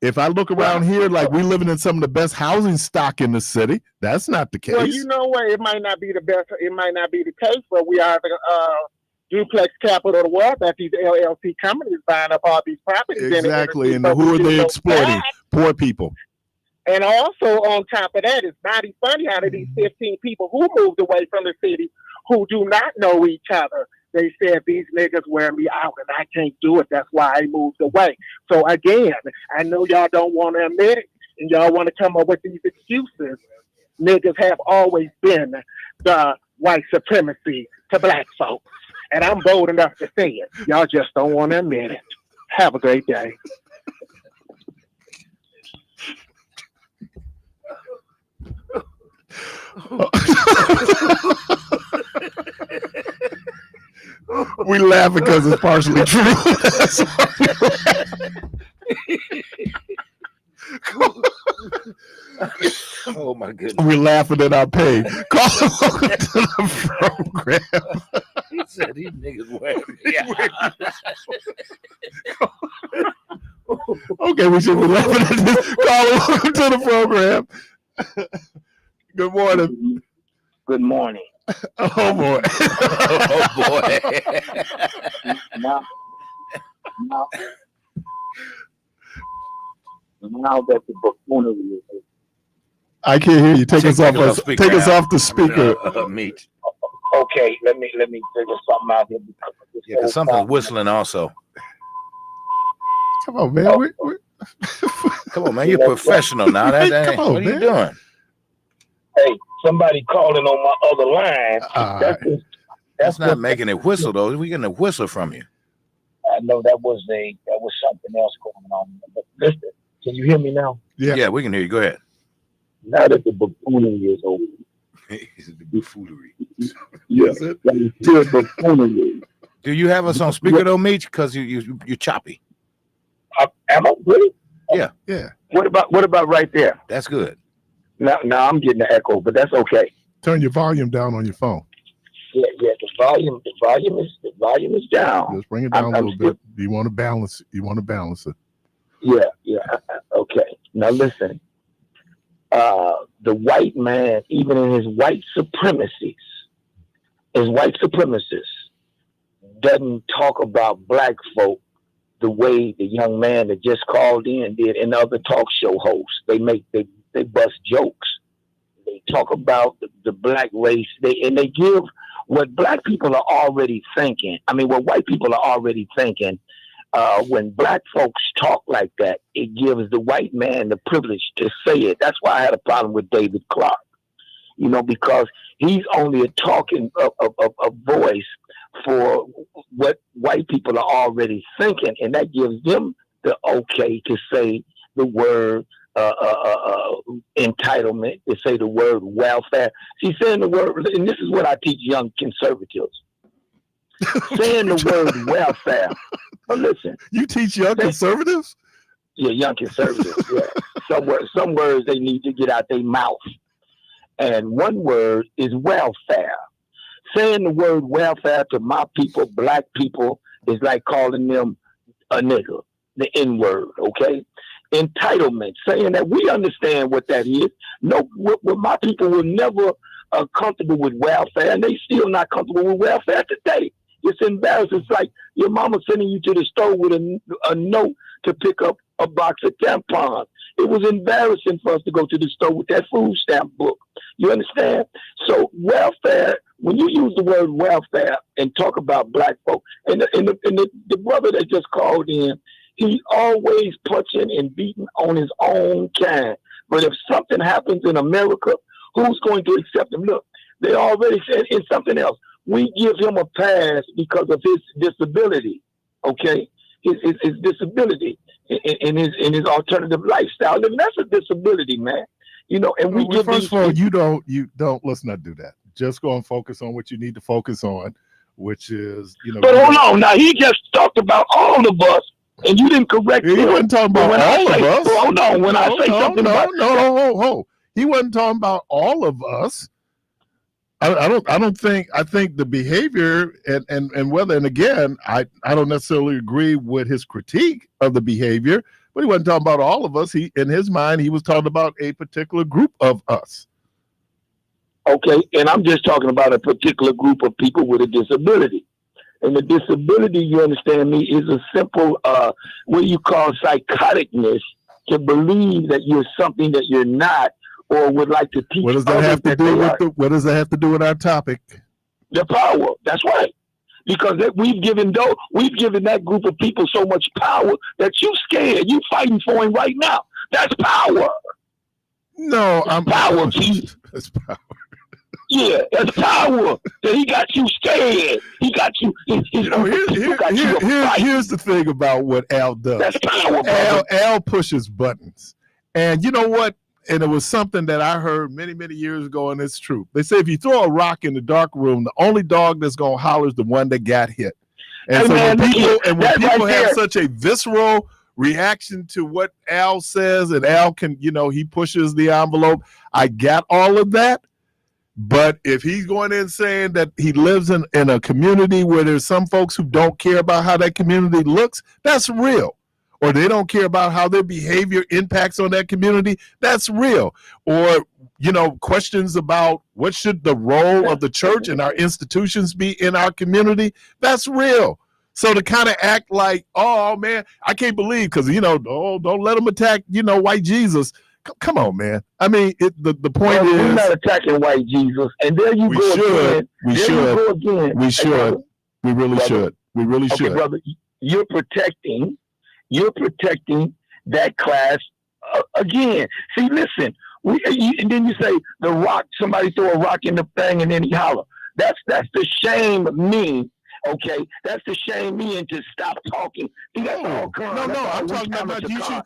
if I look around here, like we living in some of the best housing stock in the city. That's not the case. Well, you know what? It might not be the best. It might not be the case, but we are the duplex capital of the world that these LLC companies buying up all these properties. Exactly. And who are they exploiting? Poor people. And also on top of that, it's mighty funny out of these 15 people who moved away from the city who do not know each other. They said, these niggas wear me out and I can't do it. That's why I moved away. So again, I know y'all don't want to admit it and y'all want to come up with these excuses. Niggas have always been the white supremacy to black folks. And I'm bold enough to say it. Y'all just don't want to admit it. Have a great day. We laugh because it's partially true. Oh my goodness. We're laughing at our pain. Call to the program. He said these niggas wear me out. Okay, we should be laughing at this. Call to the program. Good morning. Good morning. Oh boy. Oh boy. Now that the buffoonery is. I can't hear you. Take us off the speaker. Meet. Okay, let me figure something out here. Yeah, because something's whistling also. Come on, man. Come on, man. You're professional now. What are you doing? Hey, somebody calling on my other line. That's not making it whistle though. We getting a whistle from you. I know that was something else going on. But listen, can you hear me now? Yeah, we can hear you. Go ahead. Now that the buffoonery is over. The buffoonery. Yeah. The buffoonery. Do you have us on speaker though, Meech? Because you're choppy. Am I really? Yeah. What about right there? That's good. Now I'm getting an echo, but that's okay. Turn your volume down on your phone. Yeah. The volume is down. Just bring it down a little bit. You want to balance it. Yeah. Okay. Now listen. The white man, even in his white supremacists, doesn't talk about black folk the way the young man that just called in did and other talk show hosts. They bust jokes. They talk about the black race. They give what black people are already thinking. I mean, what white people are already thinking. When black folks talk like that, it gives the white man the privilege to say it. That's why I had a problem with David Clark, because he's only a talking a voice for what white people are already thinking, and that gives them the okay to say the word entitlement, to say the word welfare. See, saying the word, and this is what I teach young conservatives. Saying the word welfare. But listen, you teach young conservatives? Yeah, young conservatives. Yeah, some words they need to get out their mouth, and one word is welfare. Saying the word welfare to my people, black people, is like calling them a nigger, the N word. Okay, entitlement, saying that we understand what that is. No, what my people were never comfortable with welfare, and they still not comfortable with welfare today. It's embarrassing. It's like your mama sending you to the store with a note to pick up a box of tampons. It was embarrassing for us to go to the store with that food stamp book. You understand? So welfare, when you use the word welfare and talk about black folk, and the brother that just called in, he always punching and beating on his own kind. But if something happens in America, who's going to accept him? Look, they already said it's something else. We give him a pass because of his disability, okay? His disability in his alternative lifestyle, and that's a disability, man. You know, and we give first of all, you don't let's not do that. Just go and focus on what you need to focus on, which is, you know. But hold on, now he just talked about all of us, and you didn't correct him. He wasn't talking about all of us. Hold on, when I say something about he wasn't talking about all of us. I think the behavior and whether, and again, I don't necessarily agree with his critique of the behavior, but he wasn't talking about all of us. He, in his mind, he was talking about a particular group of us. Okay, and I'm just talking about a particular group of people with a disability. And the disability, you understand me, is a simple what you call psychoticness, to believe that you're something that you're not, or would like to teach. What does that have to do with what does that have to do with our topic? The power. That's right. Because we've given that group of people so much power that you scared. You fighting for him right now. That's power. No, I'm power, Keith. That's power. Yeah, that's power. That he got you scared. He got you. Here's the thing about what Al does. That's power, brother. Al pushes buttons, and you know what? And it was something that I heard many, many years ago, and it's true. They say if you throw a rock in the dark room, the only dog that's gonna holler is the one that got hit. And when people have such a visceral reaction to what Al says, and Al can, he pushes the envelope. I got all of that. But if he's going in saying that he lives in a community where there's some folks who don't care about how that community looks, that's real. Or they don't care about how their behavior impacts on that community, that's real. Or, questions about what should the role of the church and our institutions be in our community, that's real. So to kind of act like, oh, man, I can't believe, because, don't let them attack, white Jesus. Come on, man. I mean, the point is, we're not attacking white Jesus, and there you go again. We should. We really should. We really should. Brother, you're protecting that class again. See, listen. And then you say the rock. Somebody throw a rock in the thing, and then he holler. That's to shame me. Okay, that's to shame me and to stop talking. See, that's all con. No, I'm talking about you should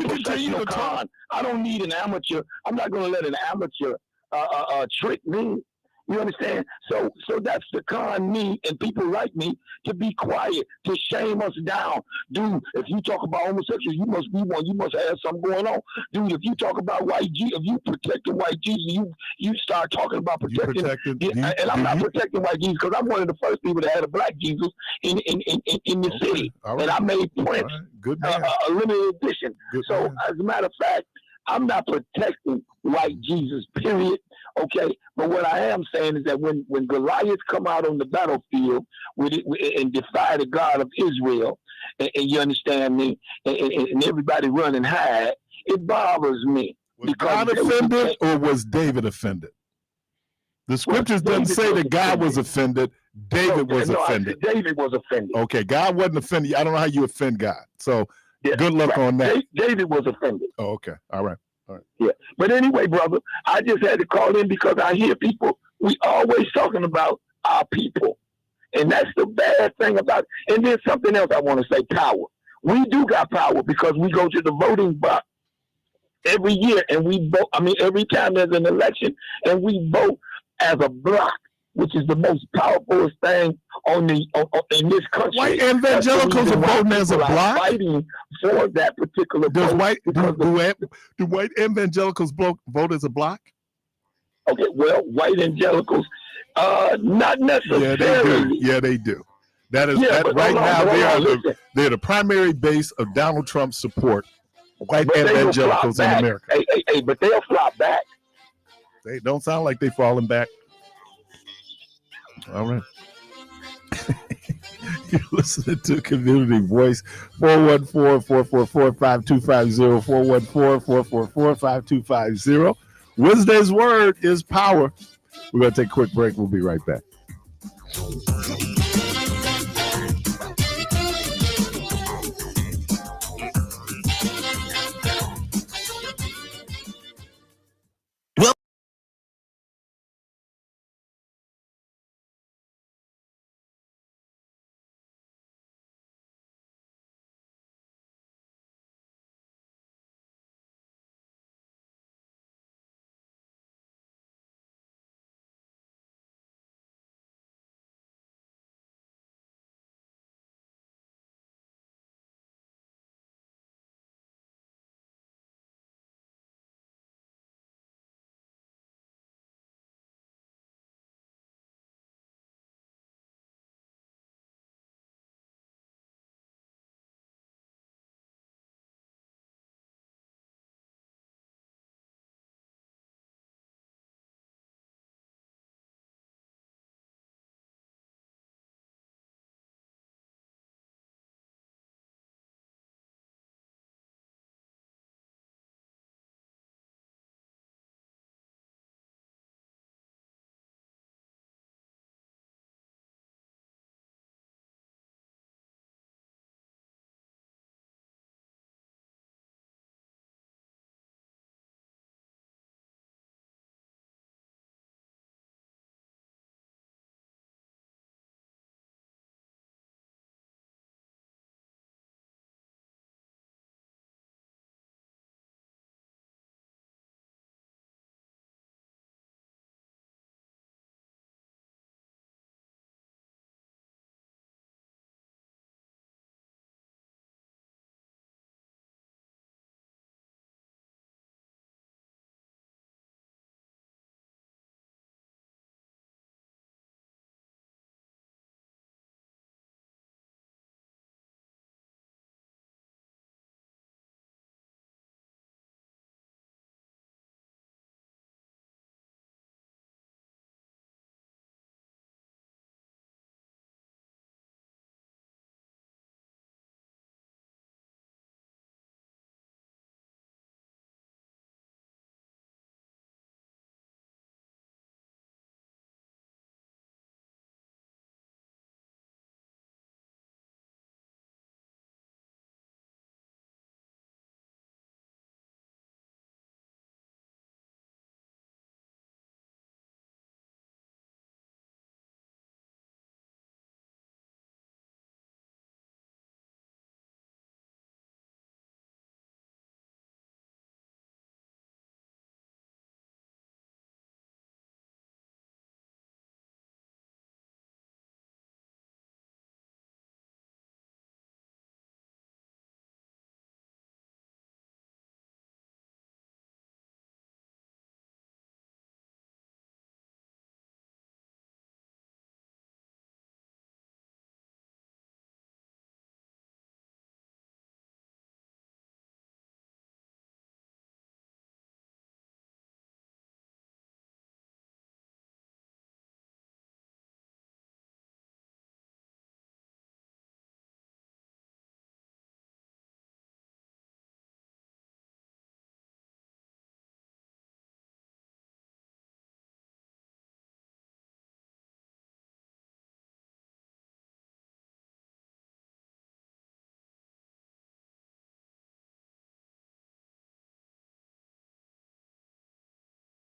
continue to talk. I don't need an amateur. I'm not going to let an amateur trick me. You understand? So that's to con me and people like me to be quiet, to shame us down. Dude, if you talk about homosexuals, you must be one. You must have something going on. Dude, if you talk about white Jesus, if you protecting white Jesus, you start talking about protecting. And I'm not protecting white Jesus because I'm one of the first people that had a black Jesus in the city. Right. And I made Prince a limited edition. As a matter of fact, I'm not protecting white Jesus, period. Okay, but what I am saying is that when Goliath come out on the battlefield and defy the God of Israel, and you understand me, and everybody run and hide, it bothers me. Was God offended or was David offended? The scriptures doesn't say that God was offended. David was offended. David was offended. Okay, God wasn't offended. I don't know how you offend God. So good luck on that. David was offended. Oh, okay. All right. Yeah. But anyway, brother, I just had to call in because I hear people, we always talking about our people. And that's the bad thing about it. And then something else I want to say, power. We do got power because we go to the voting box every year and we vote. I mean, every time there's an election and we vote as a block, which is the most powerful thing in this country. White evangelicals are voting as a block. Fighting for that particular do vote. White evangelicals vote as a block? Okay, well, white evangelicals, not necessarily. Yeah, they do. That is right now. They're the primary base of Donald Trump's support. White evangelicals in America. Hey, but they'll flop back. They don't sound like they're falling back. All right. You're listening to Community Voice, 414-444-5250, 414-444-5250. Wednesday's word is power. We're going to take a quick break. We'll be right back.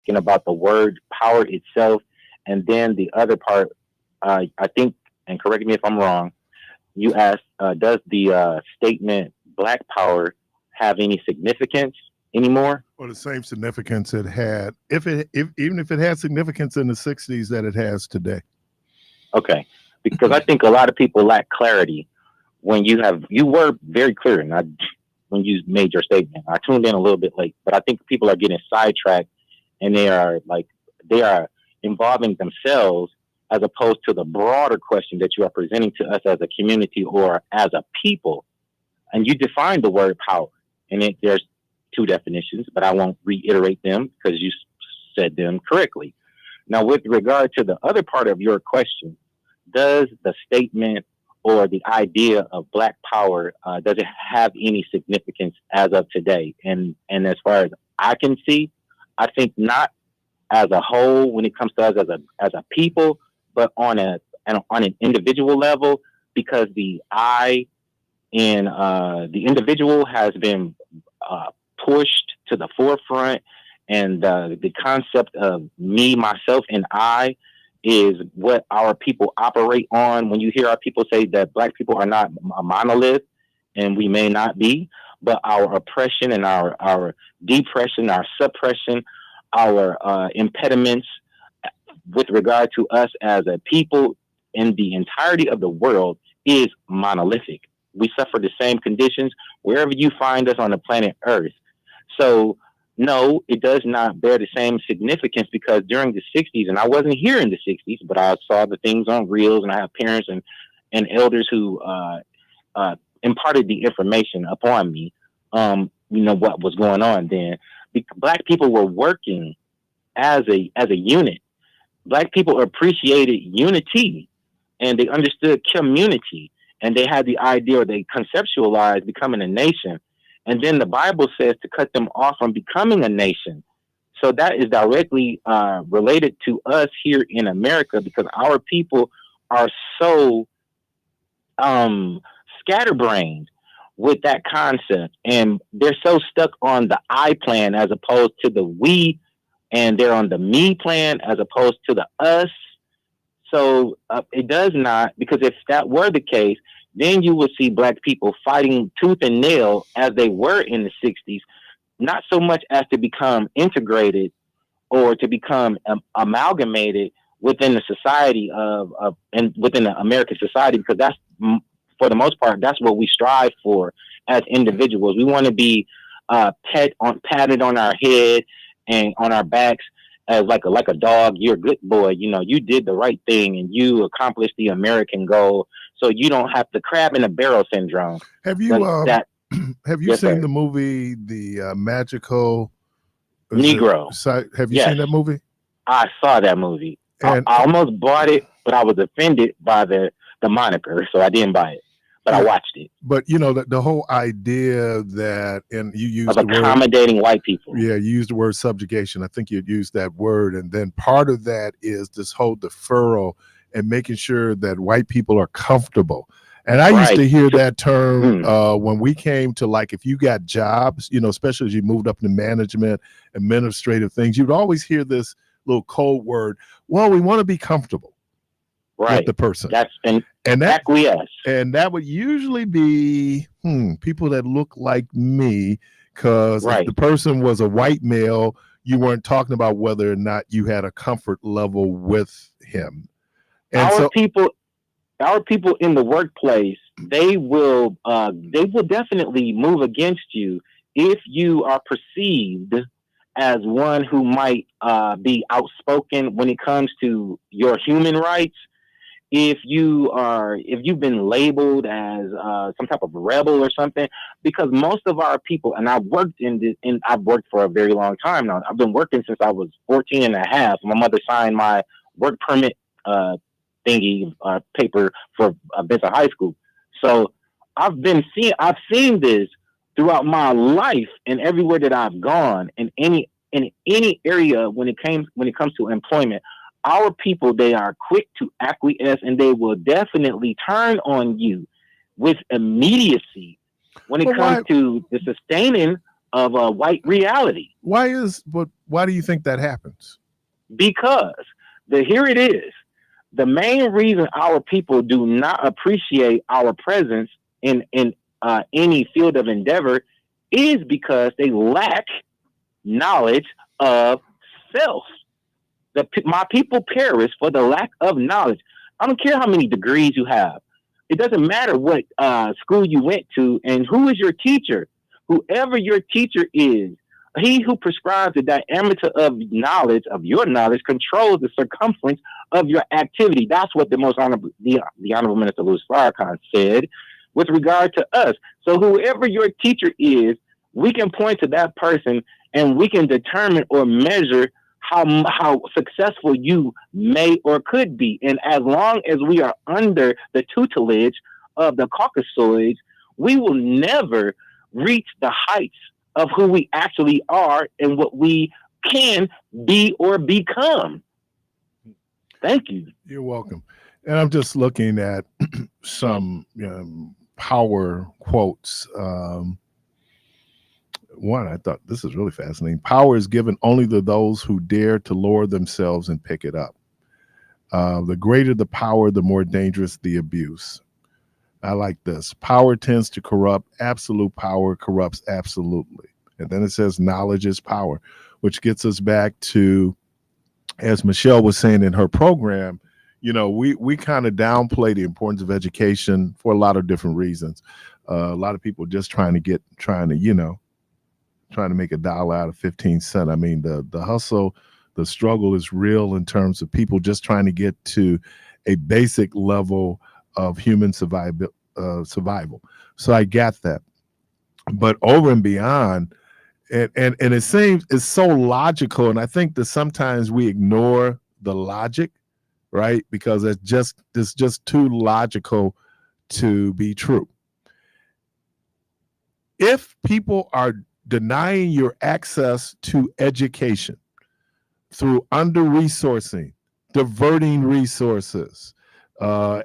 About the word power itself, and then the other part, I think and correct me if I'm wrong, you asked, does the statement Black Power have any significance anymore? Or the same significance it had, even if it had significance in the 60s that it has today. Okay, because I think a lot of people lack clarity when you were very clear, and when you made your statement, I tuned in a little bit late, but I think people are getting sidetracked, and they are involving themselves as opposed to the broader question that you are presenting to us as a community or as a people. And you defined the word power, and there's two definitions, but I won't reiterate them because you said them correctly. Now, with regard to the other part of your question, does the statement or the idea of Black Power, does it have any significance as of today? And as far as I can see, I think not as a whole when it comes to us as a people, but on an individual level, because the I in the individual has been pushed to the forefront, and the concept of me, myself, and I is what our people operate on. When you hear our people say that Black people are not a monolith, and we may not be, but our oppression and our depression, our suppression, our impediments with regard to us as a people in the entirety of the world is monolithic. We suffer the same conditions wherever you find us on the planet Earth. So no, it does not bear the same significance, because during the 60s, and I wasn't here in the 60s, but I saw the things on reels, and I have parents and elders who imparted the information upon me, what was going on then. Black people were working as a unit. Black people appreciated unity, and they understood community, and they had the idea, or they conceptualized becoming a nation. And then the Bible says to cut them off from becoming a nation. So that is directly related to us here in America, because our people are so scatterbrained with that concept, and they're so stuck on the I plan as opposed to the we, and they're on the me plan as opposed to the us. So it does not, because if that were the case, then you would see Black people fighting tooth and nail as they were in the 60s, not so much as to become integrated or to become amalgamated within the society and within the American society, because that's, for the most part, that's what we strive for as individuals. We want to be patted on our head and on our backs as like a dog. You're a good boy. You did the right thing and you accomplished the American goal. So you don't have the crab in a barrel syndrome. Have you Yes, seen sir. the movie, The Magical Negro? Have you Yes. seen that movie? I saw that movie. And I almost bought it, but I was offended by the moniker, so I didn't buy it. But I watched it. But the whole idea that, and you used Of accommodating white people. Yeah, you used the word subjugation. I think you'd used that word. And then part of that is this whole deferral and making sure that white people are comfortable. And I used to hear that term when we came to, like, if you got jobs, especially as you moved up into management, administrative things, you'd always hear this little code word. Well, we want to be comfortable with the person. And that would usually be people that look like me, because if the person was a white male, you weren't talking about whether or not you had a comfort level with him. And our people in the workplace, they will definitely move against you if you are perceived as one who might be outspoken when it comes to your human rights. If you've been labeled as some type of rebel or something, because most of our people, and I've worked I've worked for a very long time now. I've been working since I was 14 and a half. My mother signed my work permit paper for Benson High School. So I've seen this throughout my life, and everywhere that I've gone, in any area when it comes to employment. Our people, they are quick to acquiesce, and they will definitely turn on you with immediacy when it comes to the sustaining of a white reality. Why do you think that happens? Because here it is. The main reason our people do not appreciate our presence in any field of endeavor is because they lack knowledge of self. My people perish for the lack of knowledge. I don't care how many degrees you have. It doesn't matter what school you went to and who is your teacher. Whoever your teacher is, he who prescribes the diameter of knowledge, of your knowledge, controls the circumference of your activity. That's what the Honorable Minister Louis Farrakhan said with regard to us. So whoever your teacher is, we can point to that person and we can determine or measure how successful you may or could be. And as long as we are under the tutelage of the Caucasoids, we will never reach the heights of who we actually are and what we can be or become. Thank you. You're welcome. And I'm just looking at some power quotes. One, I thought this is really fascinating. Power is given only to those who dare to lower themselves and pick it up. The greater the power, the more dangerous the abuse. I like this. Power tends to corrupt. Absolute power corrupts absolutely. And then it says knowledge is power, which gets us back to, as Michelle was saying in her program, we kind of downplay the importance of education for a lot of different reasons. A lot of people just trying to make $1 out of 15 cents. I mean, the hustle, the struggle is real in terms of people just trying to get to a basic level of human survival. So I got that. But over and beyond, and it seems it's so logical, and I think that sometimes we ignore the logic, right? Because it's just too logical to be true. If people are denying your access to education through under-resourcing, diverting resources,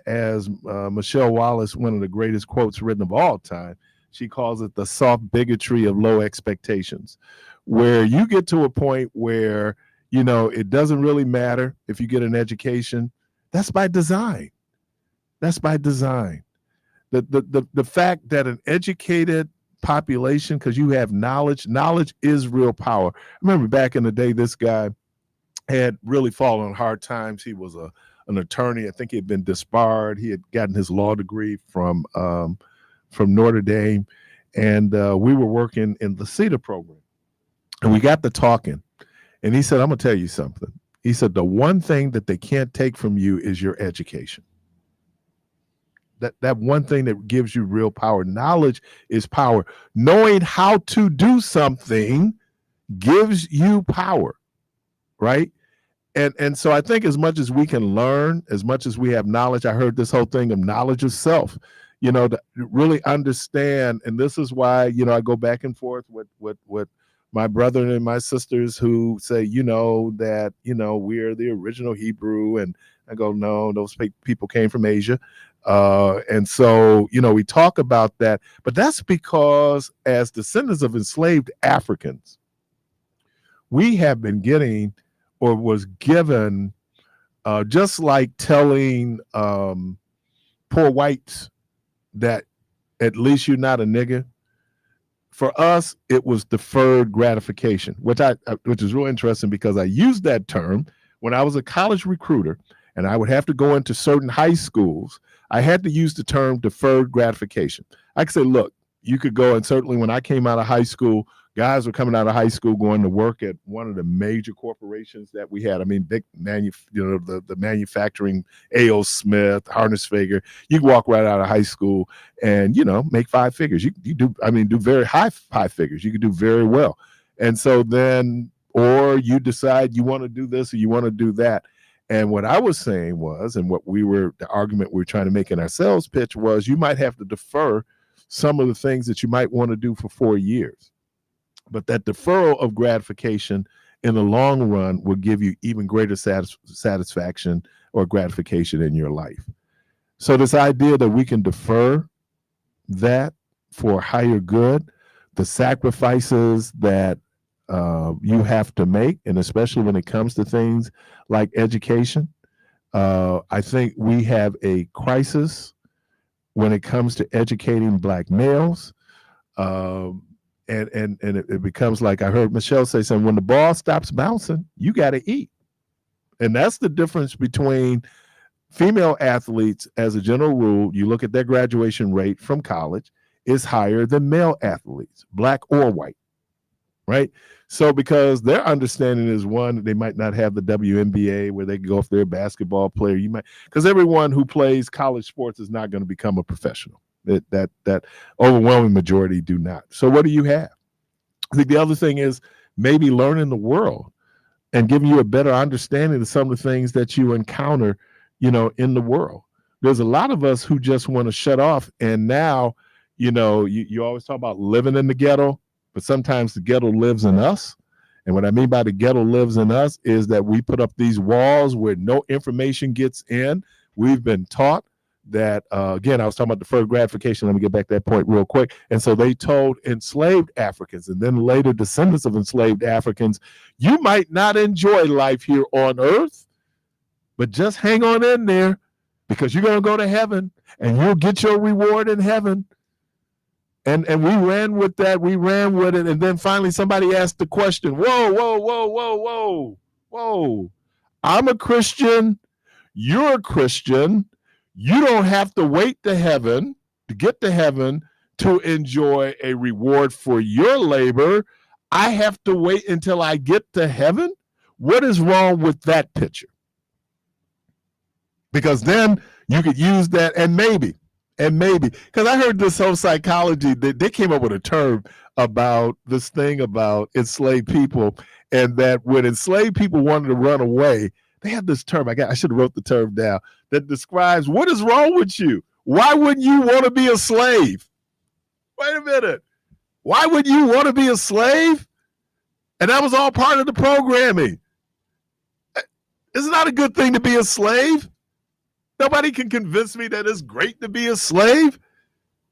as Michelle Wallace, one of the greatest quotes written of all time, she calls it the soft bigotry of low expectations, where you get to a point where, it doesn't really matter if you get an education. That's by design. That's by design. The fact that an educated population, because you have knowledge is real power. I remember back in the day, this guy had really fallen on hard times. He was an attorney. I think he had been disbarred. He had gotten his law degree from Notre Dame, and we were working in the CETA program, and we got to talking, and he said, I'm gonna tell you something. He said, the one thing that they can't take from you is your education. That one thing that gives you real power. Knowledge is power. Knowing how to do something gives you power, right? And so I think as much as we can learn, as much as we have knowledge, I heard this whole thing of knowledge of self, to really understand. And this is why, I go back and forth with my brother and my sisters who say, that, we're the original Hebrew. And I go, no, those people came from Asia. And so, we talk about that, but that's because as descendants of enslaved Africans, we have been getting, or was given, just like telling poor whites that at least you're not a nigger. For us, it was deferred gratification, which is real interesting because I used that term when I was a college recruiter, and I would have to go into certain high schools. I had to use the term deferred gratification. I could say, look, you could go, and certainly when I came out of high school, guys were coming out of high school going to work at one of the major corporations that we had. I mean, big the manufacturing, A.O. Smith, Harness Fager. You can walk right out of high school and, make 5 figures. You do very high figures. You could do very well. And so then, or you decide you want to do this or you want to do that. And what I was saying was, and the argument we were trying to make in our sales pitch was, you might have to defer some of the things that you might want to do for 4 years. But that deferral of gratification in the long run will give you even greater satisfaction or gratification in your life. So this idea that we can defer that for higher good, the sacrifices that you have to make, and especially when it comes to things like education, I think we have a crisis when it comes to educating Black males. And it becomes like I heard Michelle say something, when the ball stops bouncing, you got to eat. And that's the difference between female athletes. As a general rule, you look at their graduation rate from college is higher than male athletes, Black or white, right? So because their understanding is, one, they might not have the WNBA where they can go if they're a basketball player. You might, because everyone who plays college sports is not going to become a professional. That overwhelming majority do not. So what do you have? I think the other thing is maybe learning the world and giving you a better understanding of some of the things that you encounter, in the world. There's a lot of us who just want to shut off. And now, you always talk about living in the ghetto, but sometimes the ghetto lives in us. And what I mean by the ghetto lives in us is that we put up these walls where no information gets in. We've been taught that, again, I was talking about deferred gratification. Let me get back to that point real quick. And so they told enslaved Africans and then later descendants of enslaved Africans, you might not enjoy life here on earth, but just hang on in there because you're going to go to heaven and you'll get your reward in heaven. And we ran with that. We ran with it. And then finally somebody asked the question, whoa. I'm a Christian. You're a Christian. You don't have to wait to heaven, to get to heaven, to enjoy a reward for your labor. I have to wait until I get to heaven? What is wrong with that picture? Because then you could use that and maybe, because I heard this whole psychology, they came up with a term about this thing about enslaved people, and that when enslaved people wanted to run away, they had this term, I should have wrote the term down, that describes what is wrong with you. Why wouldn't you want to be a slave? Wait a minute. Why would you want to be a slave? And that was all part of the programming. It's not a good thing to be a slave. Nobody can convince me that it's great to be a slave.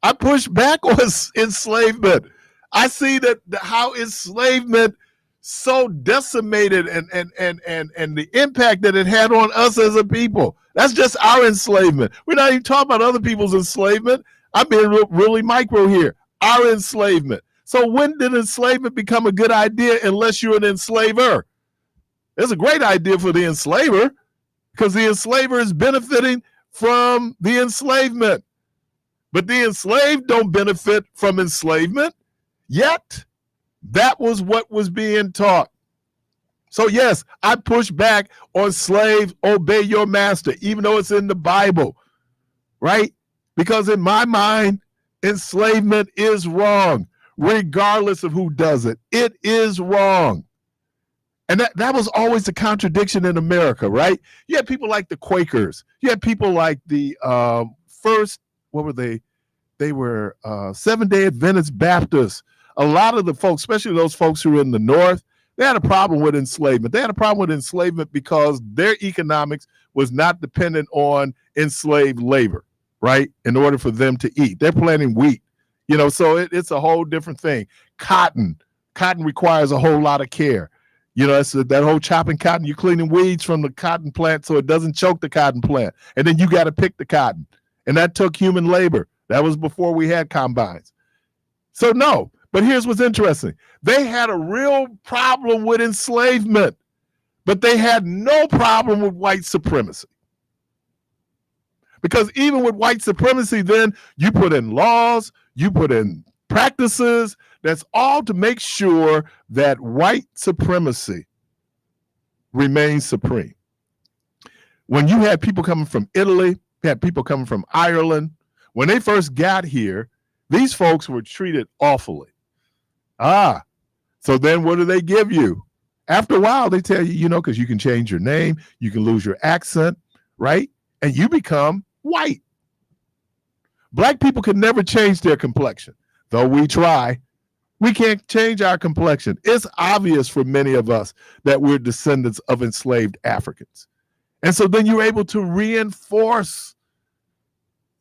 I push back on enslavement. I see that how enslavement so decimated and the impact that it had on us as a people. That's just our enslavement. We're not even talking about other people's enslavement. I'm being really micro here. Our enslavement. So when did enslavement become a good idea unless you're an enslaver? It's a great idea for the enslaver because the enslaver is benefiting from the enslavement. But the enslaved don't benefit from enslavement yet. That was what was being taught. So yes, I push back on slaves, obey your master, even though it's in the Bible, right? Because in my mind, enslavement is wrong, regardless of who does it. It is wrong. And that was always the contradiction in America, right? You had people like the Quakers. You had people like the first, what were they? They were Seventh-day Adventist Baptists. A lot of the folks, especially those folks who were in the North, they had a problem with enslavement. They had a problem with enslavement because their economics was not dependent on enslaved labor, right? In order for them to eat. They're planting wheat, so it's a whole different thing. Cotton requires a whole lot of care. It's that whole chopping cotton, you're cleaning weeds from the cotton plant so it doesn't choke the cotton plant. And then you got to pick the cotton. And that took human labor. That was before we had combines. So no, but here's what's interesting. They had a real problem with enslavement, but they had no problem with white supremacy. Because even with white supremacy, then you put in laws, you put in practices, that's all to make sure that white supremacy remains supreme. When you had people coming from Italy, you had people coming from Ireland, when they first got here, these folks were treated awfully. So then what do they give you? After a while, they tell you, because you can change your name, you can lose your accent, right? And you become white. Black people can never change their complexion, though we try. We can't change our complexion. It's obvious for many of us that we're descendants of enslaved Africans. And so then you're able to reinforce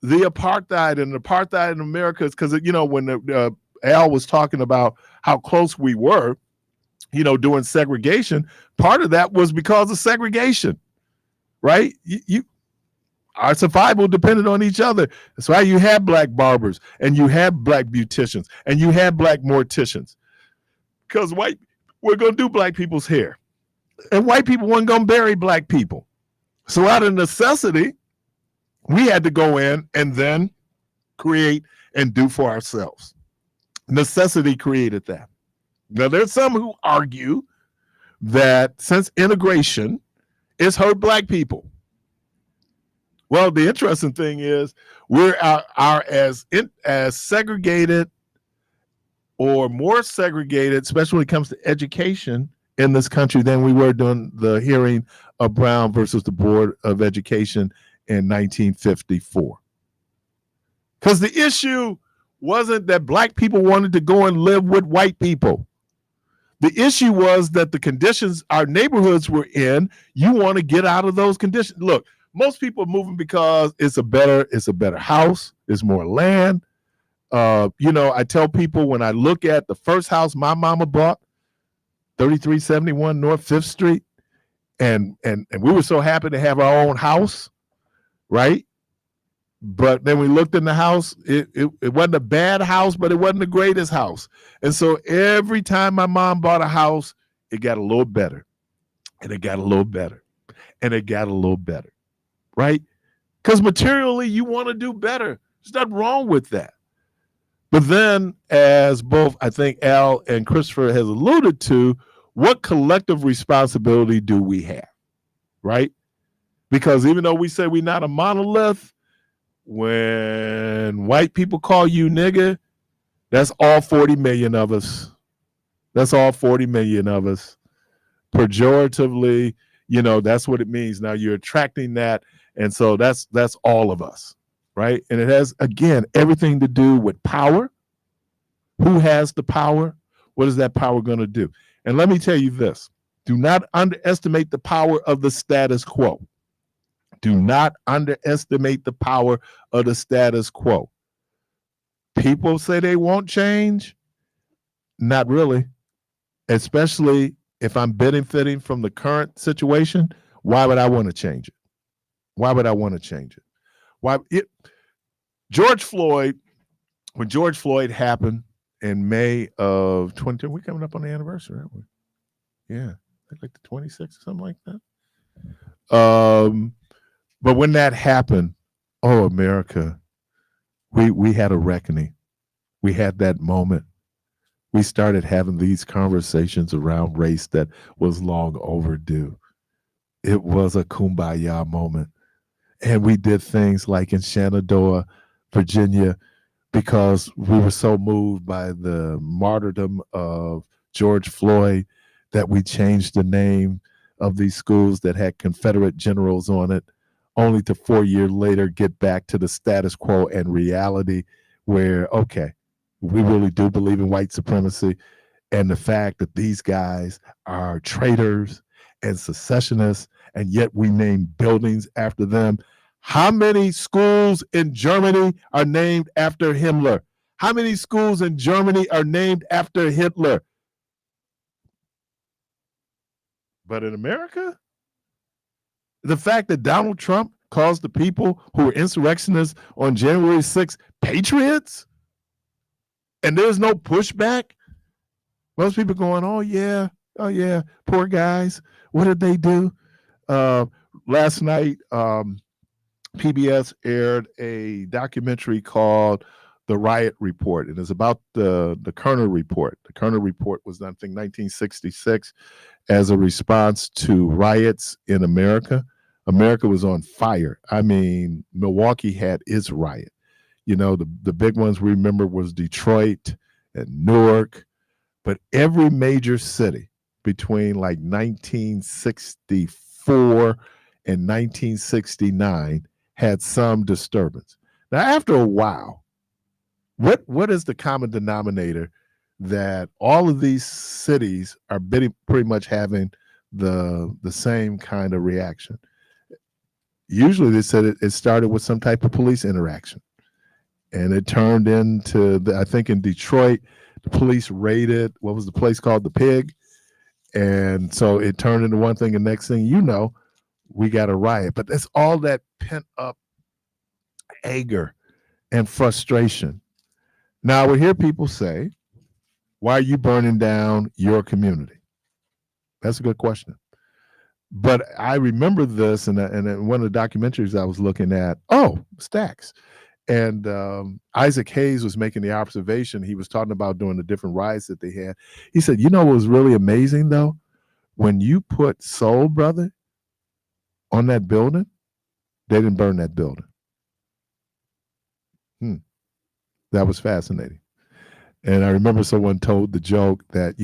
the apartheid in America, because, when Al was talking about how close we were, doing segregation, part of that was because of segregation. right? Our survival depended on each other. That's why you had black barbers and you had black beauticians and you had black morticians. Because we're going to do black people's hair. And white people weren't going to bury black people. So out of necessity, we had to go in and then create and do for ourselves. Necessity created that. Now, there's some who argue that since integration, it's hurt black people. Well, the interesting thing is we're as segregated or more segregated, especially when it comes to education in this country than we were during the hearing of Brown versus the Board of Education in 1954. Because the issue wasn't that black people wanted to go and live with white people. The issue was that the conditions our neighborhoods were in, you want to get out of those conditions. Look, most people are moving because it's a better house, it's more land. I tell people when I look at the first house my mama bought, 3371 North 5th Street, and we were so happy to have our own house, right? But then we looked in the house, it wasn't a bad house, but it wasn't the greatest house. And so every time my mom bought a house, it got a little better, and it got a little better, and it got a little better, right? Because materially, you want to do better. There's nothing wrong with that. But then, as both I think Al and Christopher has alluded to, what collective responsibility do we have, right? Because even though we say we're not a monolith, when white people call you nigga, that's all 40 million of us. That's all 40 million of us. Pejoratively, that's what it means. Now you're attracting that. And so that's all of us, right? And it has, again, everything to do with power. Who has the power? What is that power going to do? And let me tell you this. Do not underestimate the power of the status quo. Do not underestimate the power of the status quo. People say they won't change. Not really. Especially if I'm benefiting from the current situation, why would I want to change it? Why would I want to change it? George Floyd, when George Floyd happened in May of 2020, we're coming up on the anniversary, aren't we? Yeah, like the 26th or something like that. But when that happened, oh, America, we had a reckoning. We had that moment. We started having these conversations around race that was long overdue. It was a kumbaya moment. And we did things like in Shenandoah, Virginia, because we were so moved by the martyrdom of George Floyd that we changed the name of these schools that had Confederate generals on it, only to 4 years later get back to the status quo and reality where, okay, we really do believe in white supremacy, and the fact that these guys are traitors and secessionists, and yet we name buildings after them. How many schools in Germany are named after Himmler? How many schools in Germany are named after Hitler? But in America, the fact that Donald Trump calls the people who were insurrectionists on January 6th patriots, and there's no pushback. Most people going, oh yeah, poor guys. What did they do? Last night, PBS aired a documentary called The Riot Report, and it's about the Kerner Report. The Kerner Report was, I think, 1966 as a response to riots in America. America was on fire. I mean, Milwaukee had its riot. The big ones we remember was Detroit and Newark, but every major city between like 1964 and 1969 had some disturbance. Now, after a while, what is the common denominator that all of these cities are pretty much having the same kind of reaction? Usually they said it started with some type of police interaction. And it turned into, I think in Detroit, the police raided, what was the place called? The Pig. And so it turned into one thing, and next thing you know, we got a riot. But that's all that pent up anger and frustration. Now, I would hear people say, why are you burning down your community? That's a good question. But I remember this, and one of the documentaries I was looking at, Stacks. And Isaac Hayes was making the observation. He was talking about doing the different riots that they had. He said, you know what was really amazing, though? When you put Soul Brother on that building, they didn't burn that building. That was fascinating. And I remember someone told the joke that,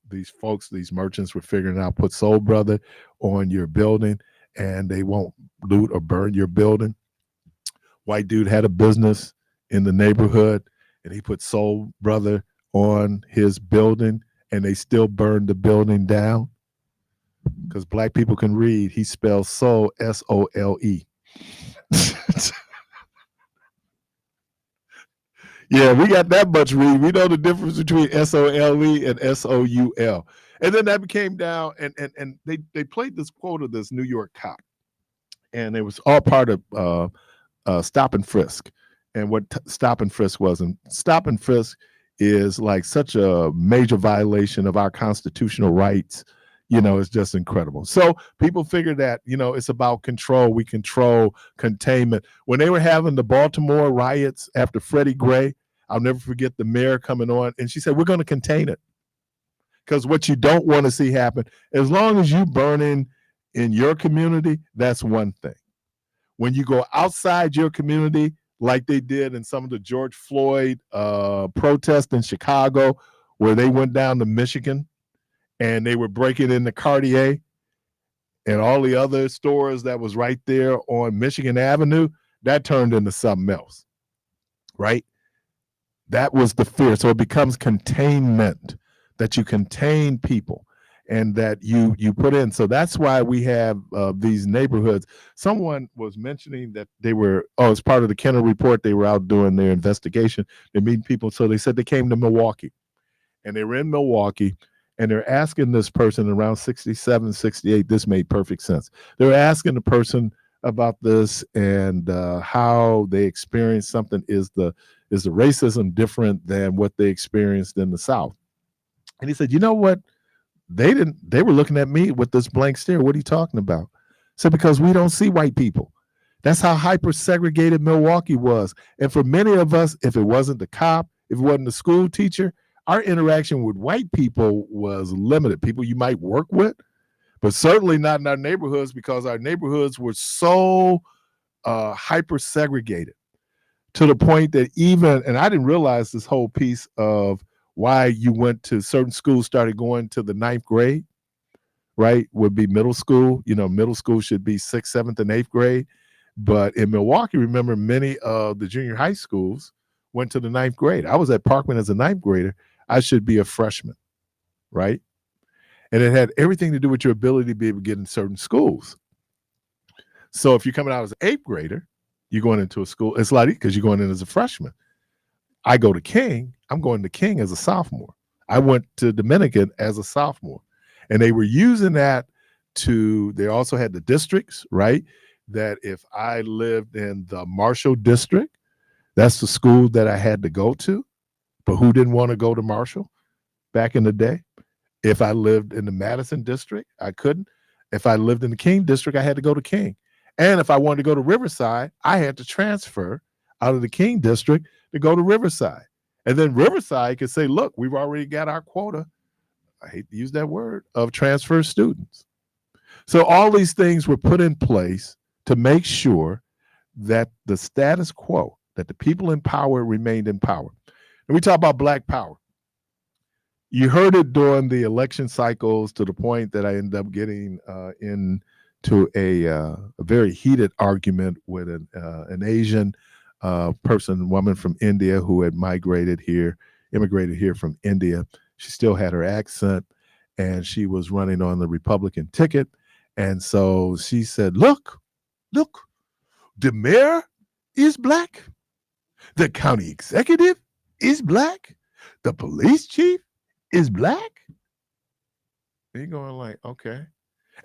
these folks, these merchants were figuring out, put Soul Brother on your building and they won't loot or burn your building. White dude had a business in the neighborhood and he put Soul Brother on his building and they still burned the building down because black people can read. He spells soul, S-O-L-E. Yeah, we got that much read. We know the difference between S-O-L-E and S-O-U-L. And then that came down, and they played this quote of this New York cop. And it was all part of stop and frisk. And what stop and frisk was. And stop and frisk is like such a major violation of our constitutional rights. It's just incredible. So people figure that, it's about control. We control containment. When they were having the Baltimore riots after Freddie Gray, I'll never forget the mayor coming on, and she said, we're going to contain it. Because what you don't want to see happen, as long as you burning in your community, that's one thing. When you go outside your community, like they did in some of the George Floyd protests in Chicago, where they went down to Michigan, and they were breaking into Cartier and all the other stores that was right there on Michigan Avenue, that turned into something else, right? That was the fear. So it becomes containment, that you contain people and that you put in. So that's why we have these neighborhoods. Someone was mentioning that they were, as part of the Kenner report, they were out doing their investigation. They meet people. So they said they came to Milwaukee and they were in Milwaukee. And they're asking this person around 67, 68, this made perfect sense. They're asking the person about this and how they experienced something. Is the racism different than what they experienced in the South? And he said, you know what? They were looking at me with this blank stare. What are you talking about? I said, because we don't see white people. That's how hyper segregated Milwaukee was. And for many of us, if it wasn't the cop, if it wasn't the school teacher, our interaction with white people was limited. People you might work with, but certainly not in our neighborhoods, because our neighborhoods were so hyper segregated to the point that even, and I didn't realize this whole piece of why you went to certain schools, started going to the 9th grade, right? Would be middle school. Middle school should be 6th, 7th, and 8th grade. But in Milwaukee, remember, many of the junior high schools went to the 9th grade. I was at Parkman as a 9th grader. I should be a freshman, right? And it had everything to do with your ability to be able to get in certain schools. So if you're coming out as an 8th grader, you're going into a school, it's a lot easier because you're going in as a freshman. I go to King, I'm going to King as a sophomore. I went to Dominican as a sophomore. And they were using that they also had the districts, right? That if I lived in the Marshall district, that's the school that I had to go to. But who didn't want to go to Marshall back in the day? If I lived in the Madison district, I couldn't. If I lived in the King district, I had to go to King. And if I wanted to go to Riverside, I had to transfer out of the King district to go to Riverside. And then Riverside could say, look, we've already got our quota, I hate to use that word, of transfer students. So all these things were put in place to make sure that the status quo, that the people in power remained in power. And we talk about Black power. You heard it during the election cycles to the point that I ended up getting into a very heated argument with an Asian woman from India who had immigrated here from India. She still had her accent, and she was running on the Republican ticket. And so she said, look, the mayor is Black. The county executive is Black. The police chief is Black. And you're going like, okay.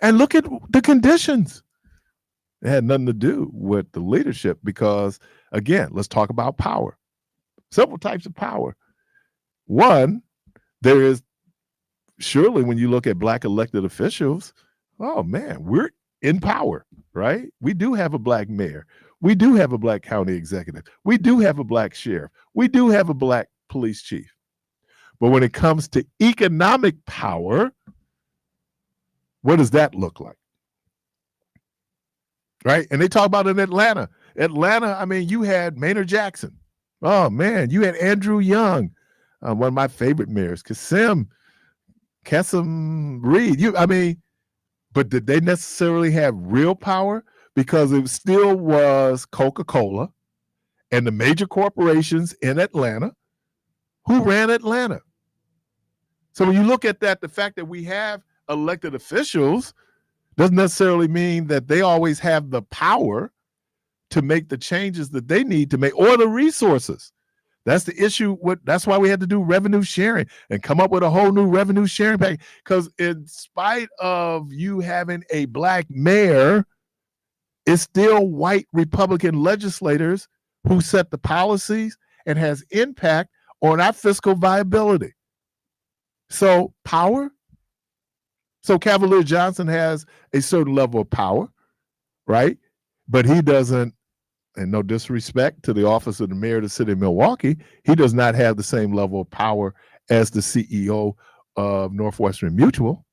And look at the conditions. It had nothing to do with the leadership because, again, let's talk about power. Several types of power. One, there is surely when you look at black elected officials, oh man, we're in power, right? We do have a black mayor. We do have a black county executive. We do have a black sheriff. We do have a black police chief. But when it comes to economic power, what does that look like? Right? And they talk about in Atlanta. Atlanta, I mean, you had Maynard Jackson. Oh man, you had Andrew Young, one of my favorite mayors, Kassim Reed. But did they necessarily have real power? Because it still was Coca-Cola and the major corporations in Atlanta who ran Atlanta. So when you look at that, the fact that we have elected officials doesn't necessarily mean that they always have the power to make the changes that they need to make or the resources. That's the issue. That's why we had to do revenue sharing and come up with a whole new revenue sharing package. Because in spite of you having a black mayor, it's still white Republican legislators who set the policies and has impact on our fiscal viability. So power. So Cavalier Johnson has a certain level of power, right? But he doesn't, and no disrespect to the office of the mayor of the city of Milwaukee, he does not have the same level of power as the CEO of Northwestern Mutual,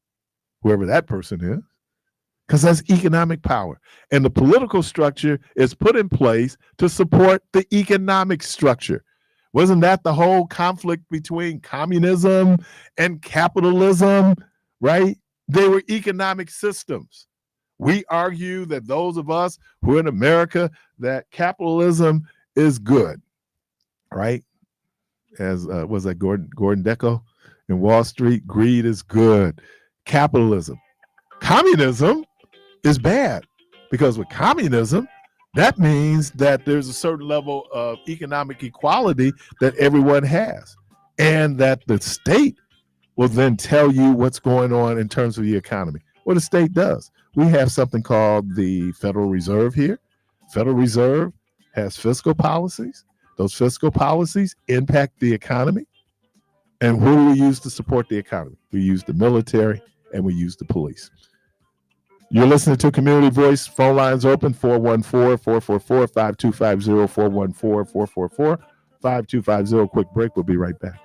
whoever that person is, because that's economic power. And the political structure is put in place to support the economic structure. Wasn't that the whole conflict between communism and capitalism, right? They were economic systems. We argue that those of us who are in America, that capitalism is good, right? As was that Gordon Decco in Wall Street? Greed is good. Capitalism. Communism is bad because with communism, that means that there's a certain level of economic equality that everyone has, and that the state will then tell you what's going on in terms of the economy. What the state does. We have something called the Federal Reserve here. Federal Reserve has fiscal policies. Those fiscal policies impact the economy. And who do we use to support the economy? We use the military and we use the police. You're listening to Community Voice. Phone lines open 414-444-5250, 414-444-5250. Quick break. We'll be right back.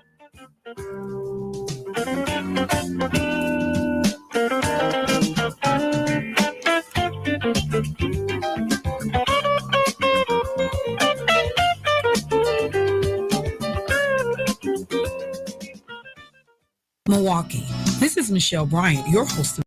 Milwaukee. This is Michelle Bryant, your host of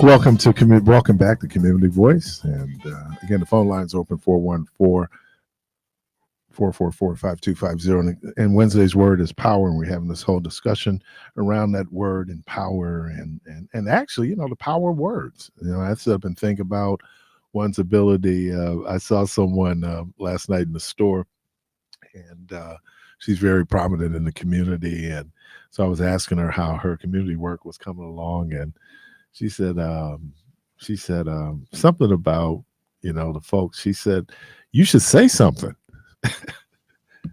Welcome back to Community Voice. And again, the phone line's open 414-444-5250. And Wednesday's word is power. And we're having this whole discussion around that word and power and actually, the power of words. I sit up and think about one's ability. I saw someone last night in the store, and she's very prominent in the community. And so I was asking her how her community work was coming along. And she said something about, the folks. She said, you should say something.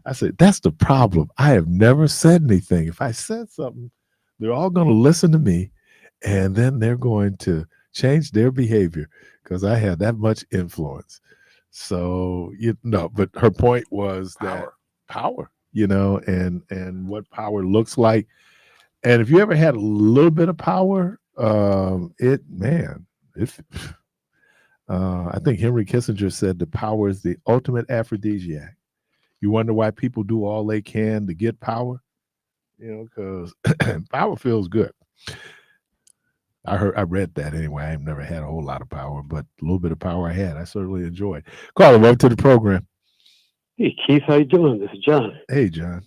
I said, that's the problem. I have never said anything. If I said something, they're all going to listen to me, and then they're going to change their behavior because I have that much influence. So, but her point was that power, and what power looks like. And if you ever had a little bit of power, I think Henry Kissinger said the power is the ultimate aphrodisiac. You wonder why people do all they can to get power, because power feels good. I read that anyway. I've never had a whole lot of power, but a little bit of power I had, I certainly enjoyed. Caller, welcome to the program. Hey, Keith, how you doing? This is John. Hey, John.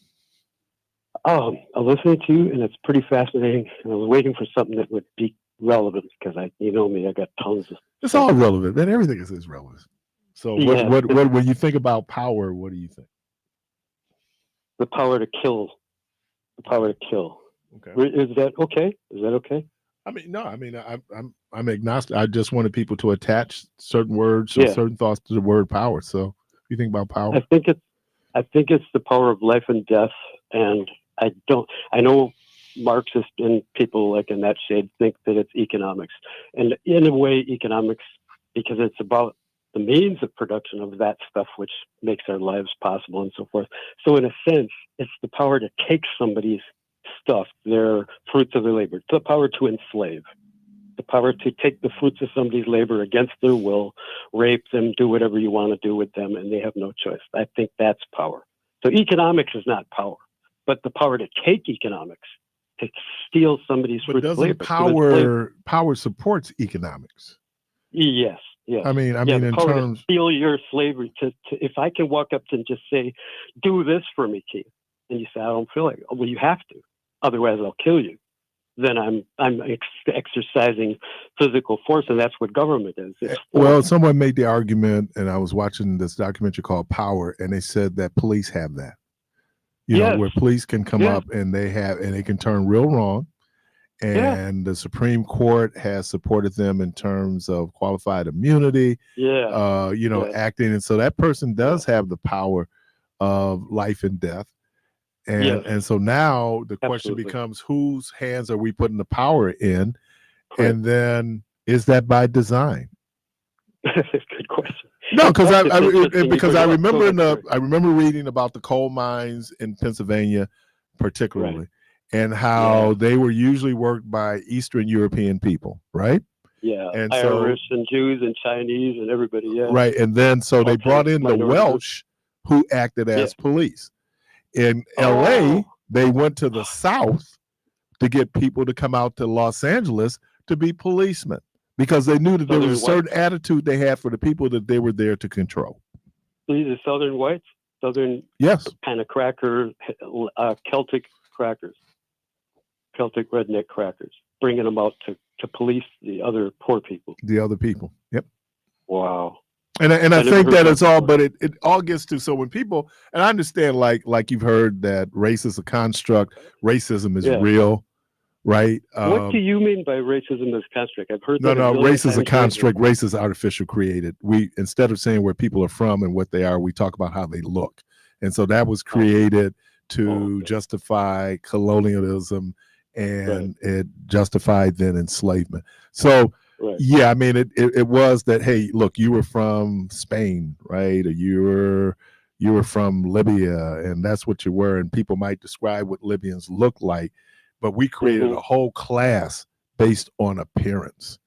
I'm listening to you, and it's pretty fascinating. And I was waiting for something that would be relevant because you know me, I got tons of. It's all relevant, man. Everything is relevant. So, what when you think about power, what do you think? The power to kill. The power to kill. Okay. Is that okay? I'm agnostic. I just wanted people to attach certain words or certain thoughts to the word power. So, you think about power? I think it's the power of life and death, and I know Marxists and people like in that shade think that it's economics, and in a way economics, because it's about the means of production of that stuff which makes our lives possible and so forth. So in a sense, it's the power to take somebody's stuff, their fruits of their labor, the power to enslave, the power to take the fruits of somebody's labor against their will, rape them, do whatever you want to do with them, and they have no choice. I think that's power. So economics is not power, but the power to take economics, to steal somebody's fruits of labor. Power supports economics. Yes. Yes. I mean, in terms to steal your slavery. To if I can walk up to and just say, "Do this for me, Keith," and you say, "I don't feel like it." Oh, well, you have to, otherwise I'll kill you. Then I'm exercising physical force, and that's what government is. Well, someone made the argument, and I was watching this documentary called Power, and they said that police have that. Where police can come up and they can turn real wrong. And the Supreme Court has supported them in terms of qualified immunity, acting. And so that person does have the power of life and death. And so now the question becomes, whose hands are we putting the power in? Correct. And then is that by design? Good question. No, because I remember reading about the coal mines in Pennsylvania, particularly. Right. And how they were usually worked by Eastern European people, right? Yeah, and Irish and Jews and Chinese and everybody, Right, and then so they brought in the Welsh who acted as police. In L.A., they went to the South to get people to come out to Los Angeles to be policemen because they knew that there was a certain attitude they had for the people that they were there to control. These are Southern whites? Southern kind of cracker, Celtic crackers. Celtic redneck crackers, bringing them out to police the other poor people. The other people. Yep. Wow. And I think that it's all, but it all gets to, so when people, and I understand like you've heard that race is a construct, racism is real, right? What do you mean by racism as construct? I've heard that. No, race is a construct. Race is artificial created. We, instead of saying where people are from and what they are, we talk about how they look. And so that was created to justify colonialism, and it justified then enslavement. So I mean, it was that, hey, look, you were from Spain, right? Or you were from Libya, and that's what you were, and people might describe what Libyans look like, but we created a whole class based on appearance.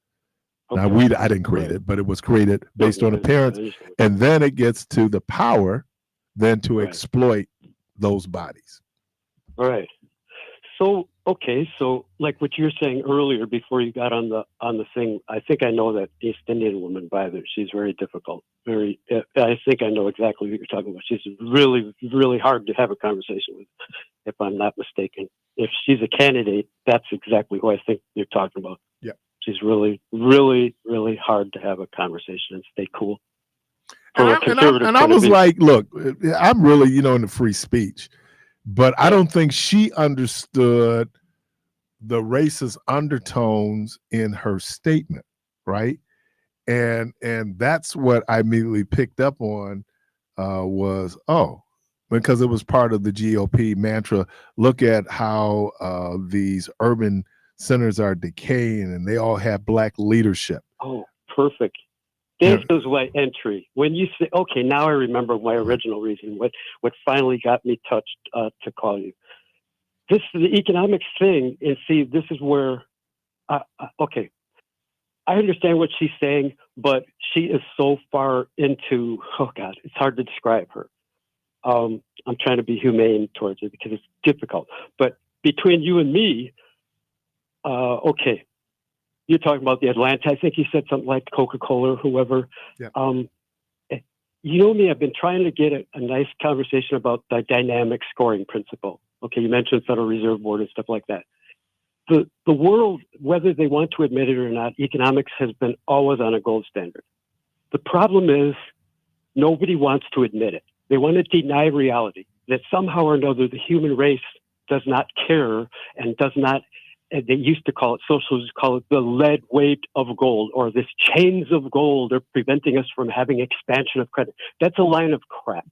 Now I didn't create it, but it was created based on appearance, and then it gets to the power then to exploit those bodies. Right. So Okay, so like what you were saying earlier before you got on the thing, I think I know that East Indian woman by there. She's very difficult. I think I know exactly what you're talking about. She's really, really hard to have a conversation with, if I'm not mistaken. If she's a candidate, that's exactly who I think you're talking about. Yeah. She's really, really, really hard to have a conversation and stay cool. And I was like, look, I'm really, in the free speech, but I don't think she understood the racist undertones in her statement, right? And that's what I immediately picked up on was, because it was part of the GOP mantra. Look at how these urban centers are decaying and they all have Black leadership. Oh, perfect. This is my entry. When you say, okay, now I remember my original reason, what finally got me touched to call you. This is the economics thing, and see, this is where, okay, I understand what she's saying, but she is so far into, oh God, it's hard to describe her. I'm trying to be humane towards it because it's difficult. But between you and me, okay, you're talking about the Atlanta. I think you said something like Coca-Cola or whoever. Yeah. You know me, I've been trying to get a nice conversation about the dynamic scoring principle. Okay, you mentioned Federal Reserve Board and stuff like that. The world, whether they want to admit it or not, economics has been always on a gold standard. The problem is nobody wants to admit it. They want to deny reality, that somehow or another the human race does not care and does not, they used to call it, socialists call it the lead weight of gold, or this chains of gold are preventing us from having expansion of credit. That's a line of crap.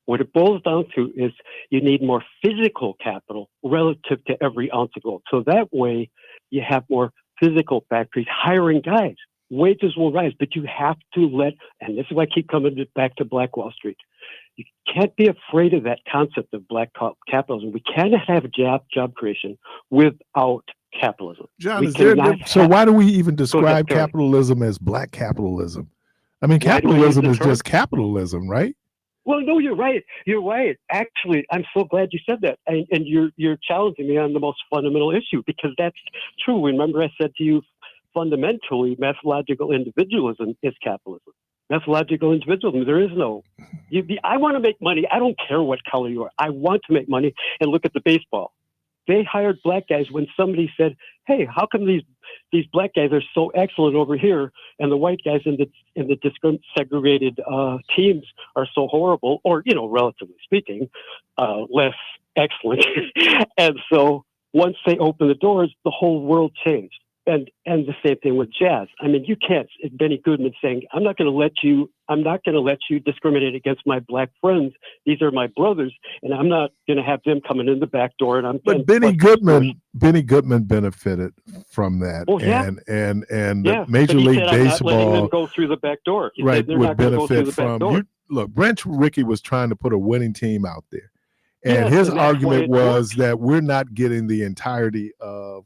What it boils down to is you need more physical capital relative to every ounce of gold. So that way you have more physical factories hiring guys. Wages will rise, but you have to and this is why I keep coming back to Black Wall Street. You can't be afraid of that concept of black capitalism. We cannot have job creation without capitalism. John, so why do we even describe capitalism as black capitalism? I mean, capitalism is just capitalism, right? Well, no, you're right. You're right. Actually, I'm so glad you said that. And you're challenging me on the most fundamental issue, because that's true. Remember, I said to you, fundamentally, methodological individualism is capitalism. Methodological individualism, there is no. I want to make money. I don't care what color you are. I want to make money. And look at the baseball. They hired black guys when somebody said, hey, how come these black guys are so excellent over here and the white guys in the segregated teams are so horrible, or, relatively speaking, less excellent. And so once they opened the doors, the whole world changed. And the same thing with jazz. I mean, you can't, Benny Goodman saying, I'm not going to let you discriminate against my black friends. These are my brothers, and I'm not going to have them coming in the back door. But Benny Goodman benefited from that. Oh, yeah. And Major League Baseball, I'm not letting them go through the back door. He right, said would benefit from. Look, Branch Rickey was trying to put a winning team out there. And his argument was that we're not getting the entirety of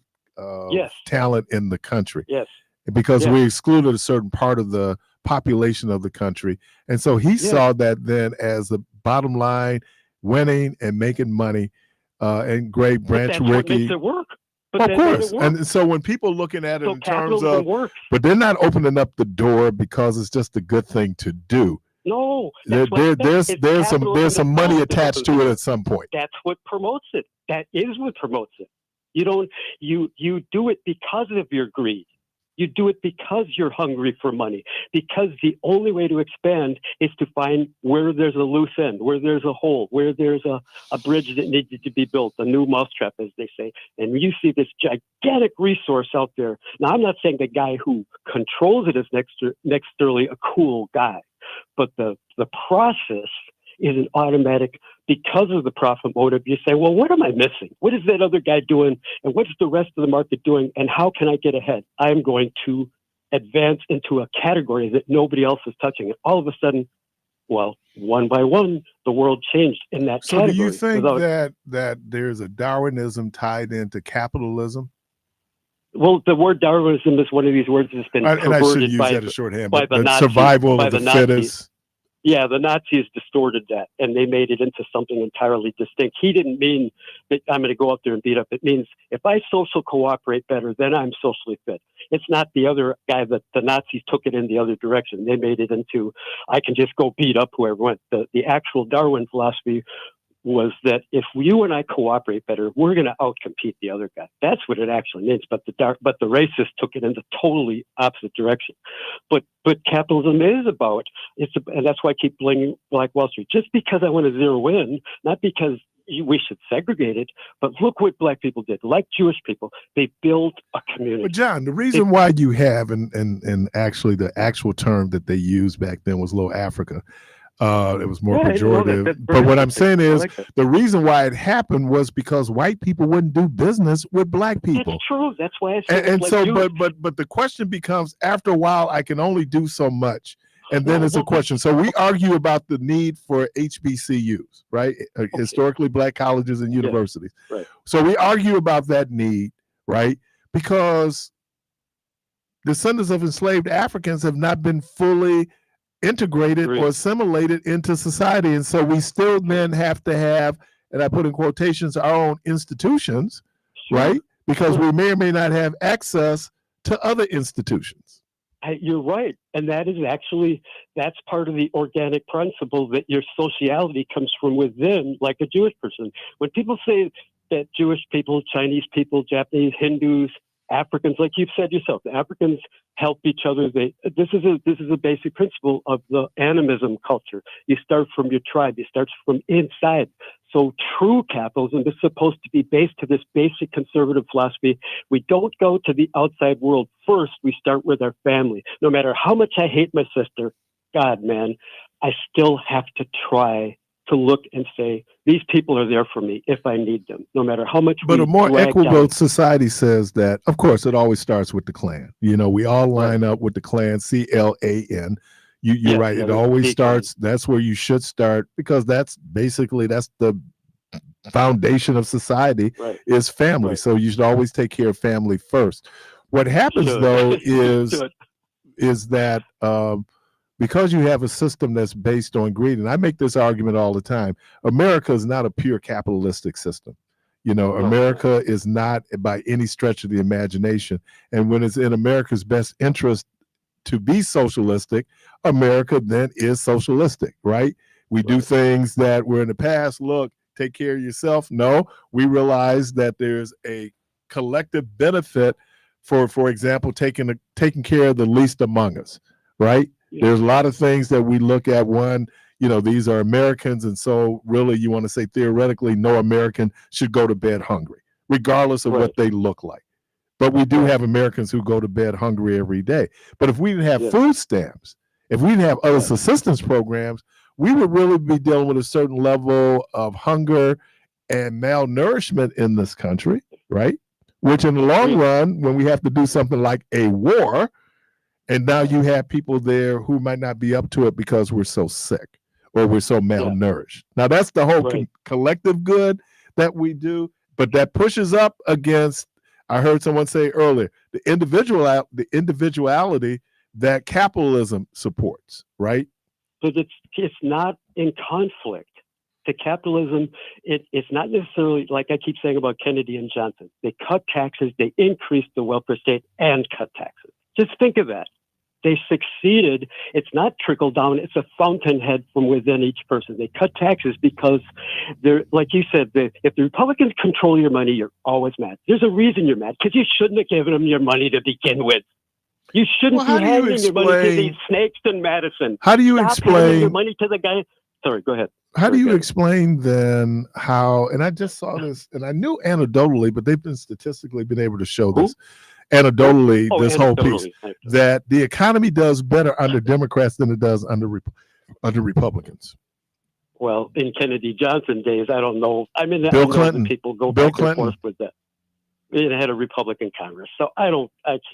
talent in the country, because we excluded a certain part of the population of the country, and so he saw that then as the bottom line, winning and making money. And great Branch Rickey, what makes it work. Of course, and so when people looking at it in terms of, but they're not opening up the door because it's just a good thing to do. No, there's some money attached to it at some point. That's what promotes it. That is what promotes it. You do it because of your greed. You do it because you're hungry for money, because the only way to expand is to find where there's a loose end, where there's a hole, where there's a bridge that needed to be built, a new mousetrap, as they say. And you see this gigantic resource out there. Now, I'm not saying the guy who controls it is necessarily a cool guy, but the process is an automatic. Because of the profit motive, you say, well, what am I missing? What is that other guy doing? And what's the rest of the market doing? And how can I get ahead? I'm going to advance into a category that nobody else is touching. And all of a sudden, well, one by one, the world changed in that category. So do you think that there's a Darwinism tied into capitalism? Well, the word Darwinism is one of these words that's been perverted and I should use that as shorthand, but Nazis, survival of the fittest. Yeah, the Nazis distorted that, and they made it into something entirely distinct. He didn't mean that I'm going to go out there and beat up. It means if I social cooperate better, then I'm socially fit. It's not the other guy that the Nazis took it in the other direction. They made it into I can just go beat up whoever went. The actual Darwin philosophy was that if you and I cooperate better, we're going to outcompete the other guy. That's what it actually means. But the racists took it in the totally opposite direction. But capitalism is about and that's why I keep blaming Black Wall Street. Just because I want to zero in, not because we should segregate it, but look what Black people did. Like Jewish people, they built a community. But John, the reason why you have and actually the actual term that they used back then was Little Africa. It was more pejorative. But what I'm saying is the reason why it happened was because white people wouldn't do business with Black people. That's true. That's why I said and so but the question becomes, after a while, I can only do so much. And then it's a question. So we argue about the need for HBCUs, right? Historically Black colleges and universities. Yeah, right. So we argue about that need, right? Because descendants of enslaved Africans have not been fully integrated or assimilated into society. And so we still then have to have, and I put in quotations, our own institutions, right? Because we may or may not have access to other institutions. You're right. And that is that's part of the organic principle that your sociality comes from within, like a Jewish person. When people say that Jewish people, Chinese people, Japanese, Hindus, Africans, like you've said yourself, the Africans help each other. This is a basic principle of the animism culture. You start from your tribe. You start from inside. So true capitalism is supposed to be based to this basic conservative philosophy. We don't go to the outside world first. We start with our family. No matter how much I hate my sister, God, man, I still have to try to look and say, these people are there for me if I need them, no matter how much. But a more equitable society says that, of course, it always starts with the Klan. You know, we all line up with the Klan, CLAN. You're right. It always starts. That's where you should start, because that's the foundation of society is family. Right. So you should always take care of family first. What happens though is that because you have a system that's based on greed, and I make this argument all the time, America is not a pure capitalistic system. You know, America is not by any stretch of the imagination. And when it's in America's best interest to be socialistic, America then is socialistic, right? We do things that were in the past, look, take care of yourself. No, we realize that there's a collective benefit for example, taking care of the least among us, right? There's a lot of things that we look at. One, you know, these are Americans, and so really you want to say theoretically no American should go to bed hungry, regardless of what they look like. But we do have Americans who go to bed hungry every day. But if we didn't have food stamps, if we didn't have other assistance programs, we would really be dealing with a certain level of hunger and malnourishment in this country, right? Which in the long run, when we have to do something like a war, and now you have people there who might not be up to it because we're so sick or we're so malnourished. Now that's the whole collective good that we do, but that pushes up against, I heard someone say earlier, the individuality that capitalism supports, right? But it's not in conflict. To capitalism, it's not necessarily, like I keep saying about Kennedy and Johnson. They cut taxes, they increased the welfare state and cut taxes. Just think of that. They succeeded. It's not trickle down. It's a fountainhead from within each person. They cut taxes because they're, like you said, if the Republicans control your money, you're always mad. There's a reason you're mad, because you shouldn't have given them your money to begin with. You shouldn't be handing your money to these snakes in Madison. How do you explain your money to the guy? Sorry, go ahead. How do you explain then how, and I just saw this, and I knew anecdotally, but they've been statistically been able to show this anecdotally, whole piece, that the economy does better under Democrats than it does under Republicans. Well, in Kennedy Johnson days, I don't know. I mean, Bill Clinton. People go back and forth with that. It had a Republican Congress, so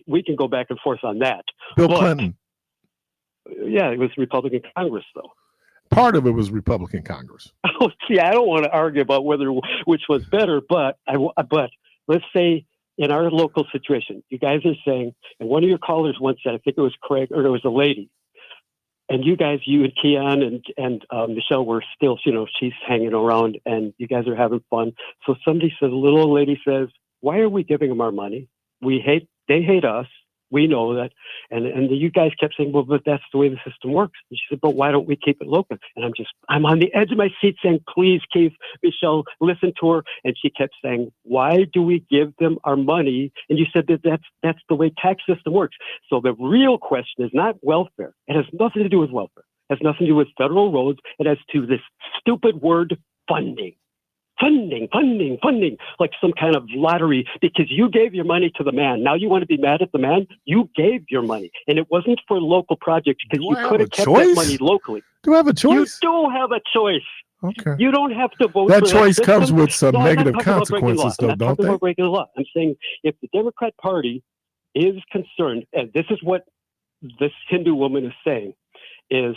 we can go back and forth on that. Bill Clinton. Yeah, it was Republican Congress, though. Part of it was Republican Congress. Oh, see, I don't want to argue about which was better, but let's say in our local situation, you guys are saying, and one of your callers once said, I think it was Craig, or it was a lady, and you guys, you and Keon and Michelle were still, she's hanging around, and you guys are having fun. So somebody says, a little old lady says, "Why are we giving them our money? They hate us. We know that." And you guys kept saying, "Well, but that's the way the system works." And she said, "But why don't we keep it local?" And I'm on the edge of my seat saying, "Please, Keith, Michelle, listen to her." And she kept saying, "Why do we give them our money?" And you said that's the way tax system works. So the real question is not welfare. It has nothing to do with welfare. It has nothing to do with federal roads. It has to do with this stupid word funding. Funding, like some kind of lottery, because you gave your money to the man. Now you want to be mad at the man? You gave your money, and it wasn't for local projects, because you could have kept that money locally. Do I have a choice? You do have a choice. Okay. You don't have to vote that for choice that comes with some negative consequences, though, don't they? I'm not talking about breaking the law. I'm saying if the Democrat Party is concerned, and this is what this Hindu woman is saying, is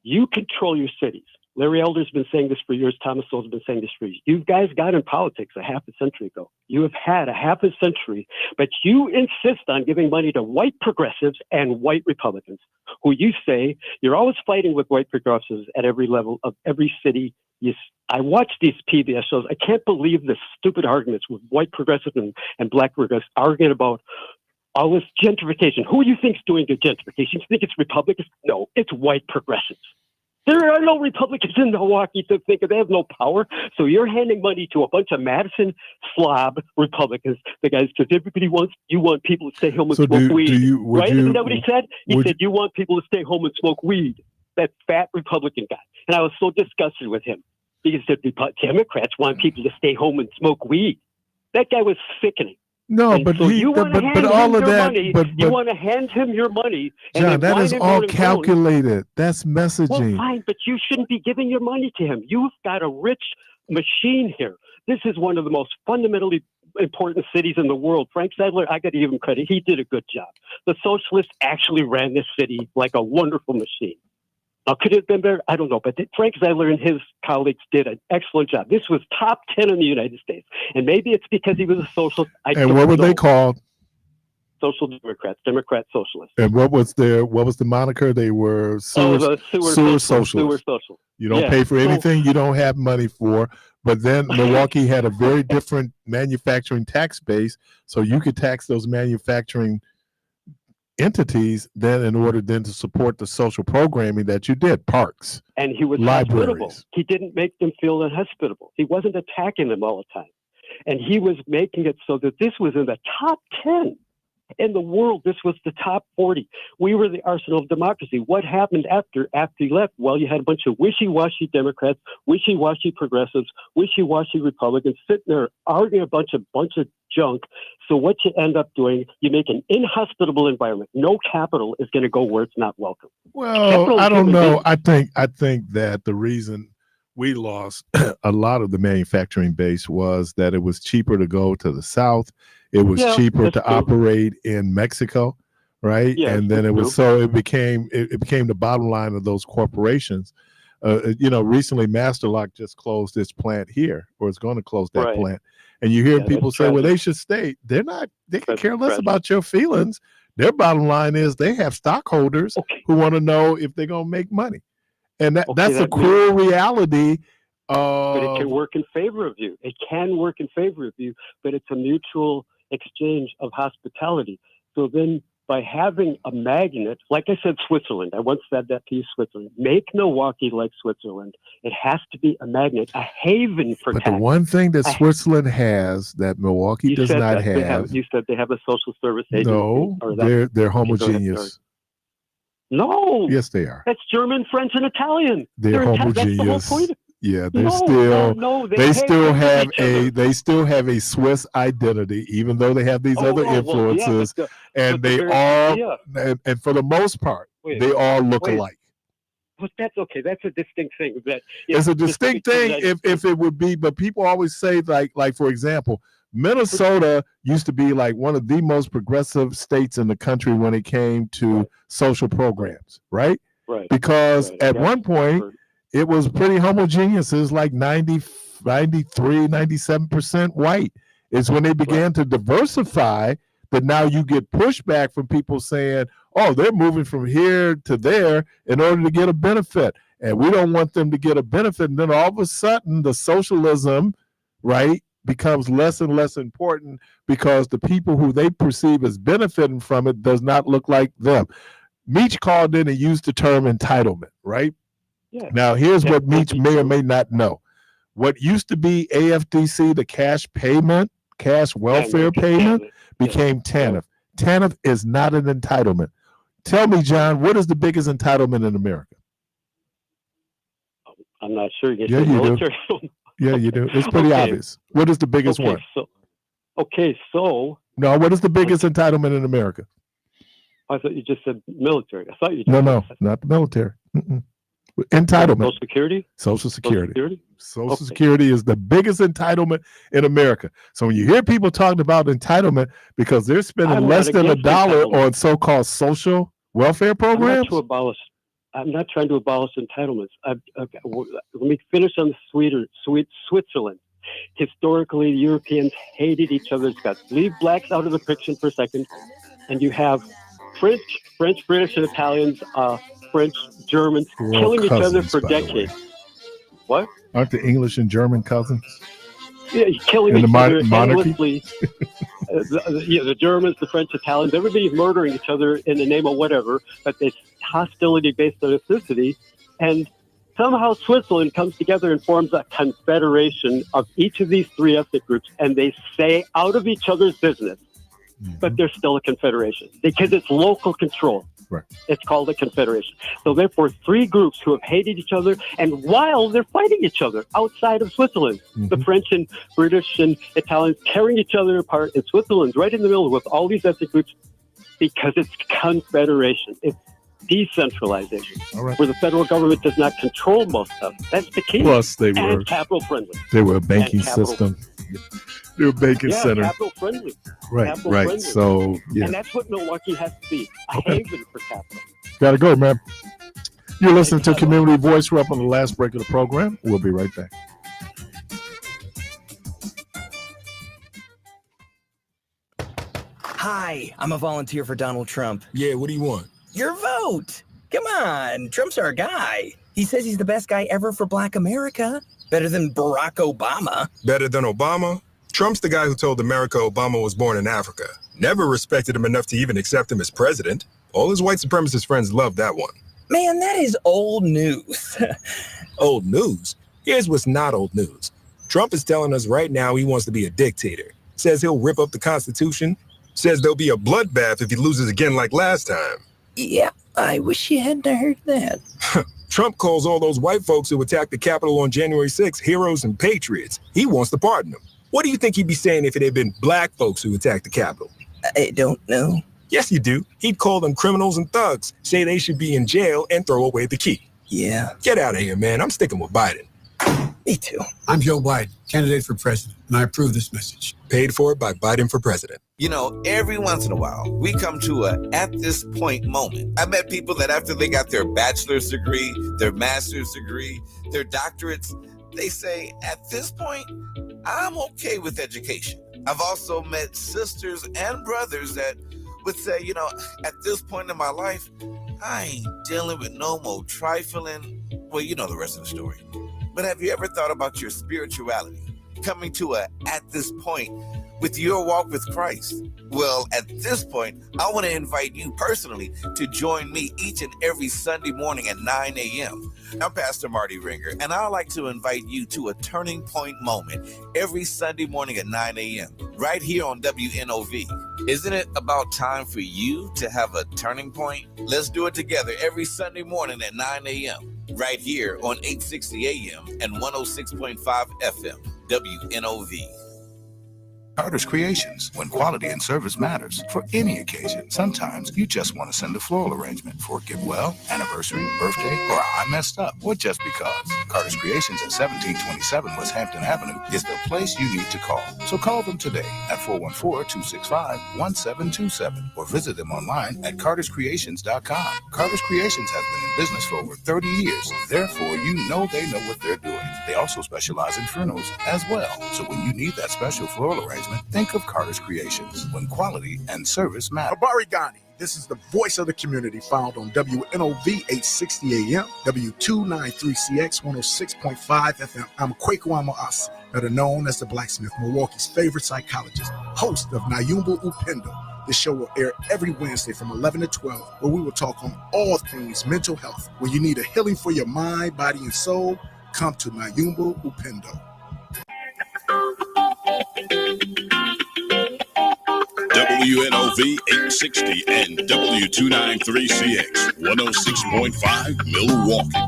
you control your cities. Larry Elder's been saying this for years. Thomas Sowell's been saying this for years. You guys got in politics a half a century ago. You have had a half a century, but you insist on giving money to white progressives and white Republicans, who you say you're always fighting with white progressives at every level of every city. I watch these PBS shows. I can't believe the stupid arguments with white progressives and black progressives arguing about all this gentrification. Who do you think's doing the gentrification? You think it's Republicans? No, it's white progressives. There are no Republicans in Milwaukee to think of. They have no power. So you're handing money to a bunch of Madison slob Republicans, the guys, because you want people to stay home and smoke weed. Right? Isn't that what he said? He said, you want people to stay home and smoke weed. That fat Republican guy. And I was so disgusted with him. He said, Democrats want people to stay home and smoke weed. That guy was sickening. No, and but so you want to hand all him of your that. Money, but you want to hand him your money. And John, that is all calculated. That's messaging. Well, fine, but you shouldn't be giving your money to him. You've got a rich machine here. This is one of the most fundamentally important cities in the world. Frank Sadler, I got to give him credit. He did a good job. The socialists actually ran this city like a wonderful machine. Now, could it have been better? I don't know. But Frank Zeidler and his colleagues did an excellent job. This was top 10 in the United States. And maybe it's because he was a socialist. And what were they called? Social Democrats, Democrat Socialists. And what was the moniker? They were sewer socialists. Sewer social. You don't pay for anything you don't have money for. But then Milwaukee had a very different manufacturing tax base. So you could tax those manufacturing entities then in order then to support the social programming that you did, parks, and he was hospitable. He didn't make them feel inhospitable. He wasn't attacking them all the time, and he was making it so that this was in the top 10 in the world. This was the top 40. We were the arsenal of democracy. What happened after he left? Well, you had a bunch of wishy-washy Democrats, wishy-washy progressives, wishy-washy Republicans sitting there arguing a bunch of junk. So what you end up doing, you make an inhospitable environment. No capital is going to go where it's not welcome. Well, I don't know. I think that the reason we lost a lot of the manufacturing base was that it was cheaper to go to the South. It was cheaper to operate in Mexico, right? Yeah, and then it became the bottom line of those corporations. Recently Masterlock just closed its plant here, or is going to close that plant. And you hear people say, well, they should stay. They can care less about your feelings. Their bottom line is they have stockholders who want to know if they're going to make money. And that's a cruel reality. But it can work in favor of you. It can work in favor of you, but it's a mutual exchange of hospitality. So then by having a magnet, like I said, Switzerland, I once said that piece, Switzerland, make Milwaukee like Switzerland. It has to be a magnet, a haven for tax. But the one thing that Switzerland has that Milwaukee does not have. You said they have a social service agency. No, they're homogeneous. No. Yes, they are. That's German, French, and Italian. They're homogeneous. That's the whole point. Yeah, they still have a Swiss identity, even though they have these other influences, and they all, and for the most part, they all look alike. But that's okay. That's a distinct thing. It's a distinct thing if it would be, but people always say like for example, Minnesota used to be like one of the most progressive states in the country when it came to social programs, right? Right. Because at one point, it was pretty homogeneous. It was like 93, 97% white. It's when they began to diversify that now you get pushback from people saying, oh, they're moving from here to there in order to get a benefit. And we don't want them to get a benefit. And then all of a sudden, the socialism, right, becomes less and less important because the people who they perceive as benefiting from it does not look like them. Meach called in and used the term entitlement, right? Yeah. Now, here's what Meach may or may not know. What used to be AFDC, the cash payment, cash welfare payment, became TANF. TANF is not an entitlement. Tell me, John, what is the biggest entitlement in America? I'm not sure. Yeah, you do. Yeah, you do. It's pretty obvious. What is the biggest one? So. No, what is the biggest entitlement in America? I thought you just said military. I thought you just No, not the military. Entitlement. Social Security? Social Security. Social Okay. Security is the biggest entitlement in America. So when you hear people talking about entitlement, because they're spending less than $1 on so-called social welfare programs. I'm not trying to abolish entitlements. Let me finish on Switzerland. Historically, the Europeans hated each other's guts. Leave blacks out of the picture for a second, and you have French, British, and Italians, French, Germans killing each other for decades. What? Aren't the English and German cousins? Yeah, killing each other endlessly. The Germans, the French, Italians, everybody's murdering each other in the name of whatever, but it's hostility based on ethnicity. And somehow Switzerland comes together and forms a confederation of each of these three ethnic groups, and they stay out of each other's business, but they're still a confederation because it's local control. Right. It's called a confederation. So therefore, three groups who have hated each other, and while they're fighting each other outside of Switzerland, the French and British and Italians tearing each other apart, and Switzerland's right in the middle with all these ethnic groups because it's confederation. It's decentralization, where the federal government does not control most of it. That's the key. Plus, they were and capital friendly. They were a banking system. They were a banking center. Capital friendly. Right, capital right. Friendly. So, yeah. And that's what Milwaukee has to be, a haven for capital. Gotta go, man. You're listening to Community Voice. We're up on the last break of the program. We'll be right back. Hi, I'm a volunteer for Donald Trump. Yeah, what do you want? Your vote. Come on, Trump's our guy. He says he's the best guy ever for Black America. Better than Barack Obama. Better than Obama? Trump's the guy who told America Obama was born in Africa. Never respected him enough to even accept him as president. All his white supremacist friends loved that one. Man, that is old news. Old news? Here's what's not old news. Trump is telling us right now he wants to be a dictator. Says he'll rip up the Constitution. Says there'll be a bloodbath if he loses again like last time. Yeah, I wish you hadn't heard that. Trump calls all those white folks who attacked the Capitol on January 6th heroes and patriots. He wants to pardon them. What do you think he'd be saying if it had been black folks who attacked the Capitol? I don't know. Yes, you do. He'd call them criminals and thugs, say they should be in jail, and throw away the key. Yeah. Get out of here, man. I'm sticking with Biden. Me too. I'm Joe Biden, candidate for president, and I approve this message. Paid for by Biden for president. You know, every once in a while, we come to a at this point moment. I met people that after they got their bachelor's degree, their master's degree, their doctorates, they say, at this point, I'm okay with education. I've also met sisters and brothers that would say, you know, at this point in my life, I ain't dealing with no more trifling. Well, you know the rest of the story. But have you ever thought about your spirituality coming to a at this point with your walk with Christ? Well, at this point, I want to invite you personally to join me each and every Sunday morning at 9 a.m. I'm Pastor Marty Ringer, and I'd like to invite you to a turning point moment every Sunday morning at 9 a.m. right here on WNOV. Isn't it about time for you to have a turning point? Let's do it together every Sunday morning at 9 a.m. right here on 860 a.m. and 106.5 FM, WNOV. Carter's Creations, when quality and service matters. For any occasion, sometimes you just want to send a floral arrangement for a get well, anniversary, birthday, or I messed up, or just because. Carter's Creations at 1727 West Hampton Avenue is the place you need to call. So call them today at 414-265-1727 or visit them online at carterscreations.com. Carter's Creations has been in business for over 30 years. Therefore, you know they know what they're doing. They also specialize in funerals as well. So when you need that special floral arrangement, think of Carter's Creations, when quality and service matter. Habari Ghani, This is the voice of the community, found on WNOV 860 AM, W293CX 106.5 FM. I'm Kwaku Amaasi, better known as the Blacksmith, Milwaukee's favorite psychologist, host of Nayumba Upendo. This show will air every Wednesday from 11 to 12, where we will talk on all things mental health. When you need a healing for your mind, body, and soul, come to Nayumba Upendo. WNOV 860 and W293CX 106.5 Milwaukee.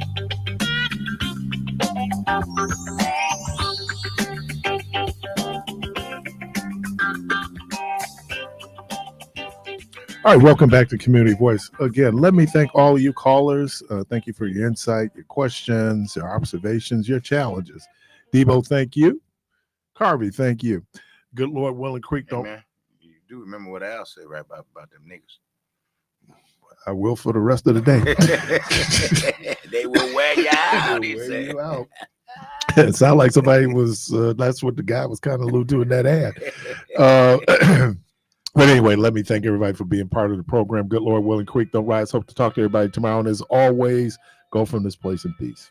All right, welcome back to Community Voice. Again, let me thank all of you callers. Thank you for your insight, your questions, your observations, your challenges. Debo, thank you. Carvey, thank you. Good Lord, Willing Creek, don't. Hey man, you do remember what Al said, right, about them niggas. I will for the rest of the day. They will wear you out. They will wear you out. It sounded like somebody was, that's what the guy was kind of alluding to in that ad. But anyway, let me thank everybody for being part of the program. Good Lord, Willing Creek, don't rise. Hope to talk to everybody tomorrow. And as always, go from this place in peace.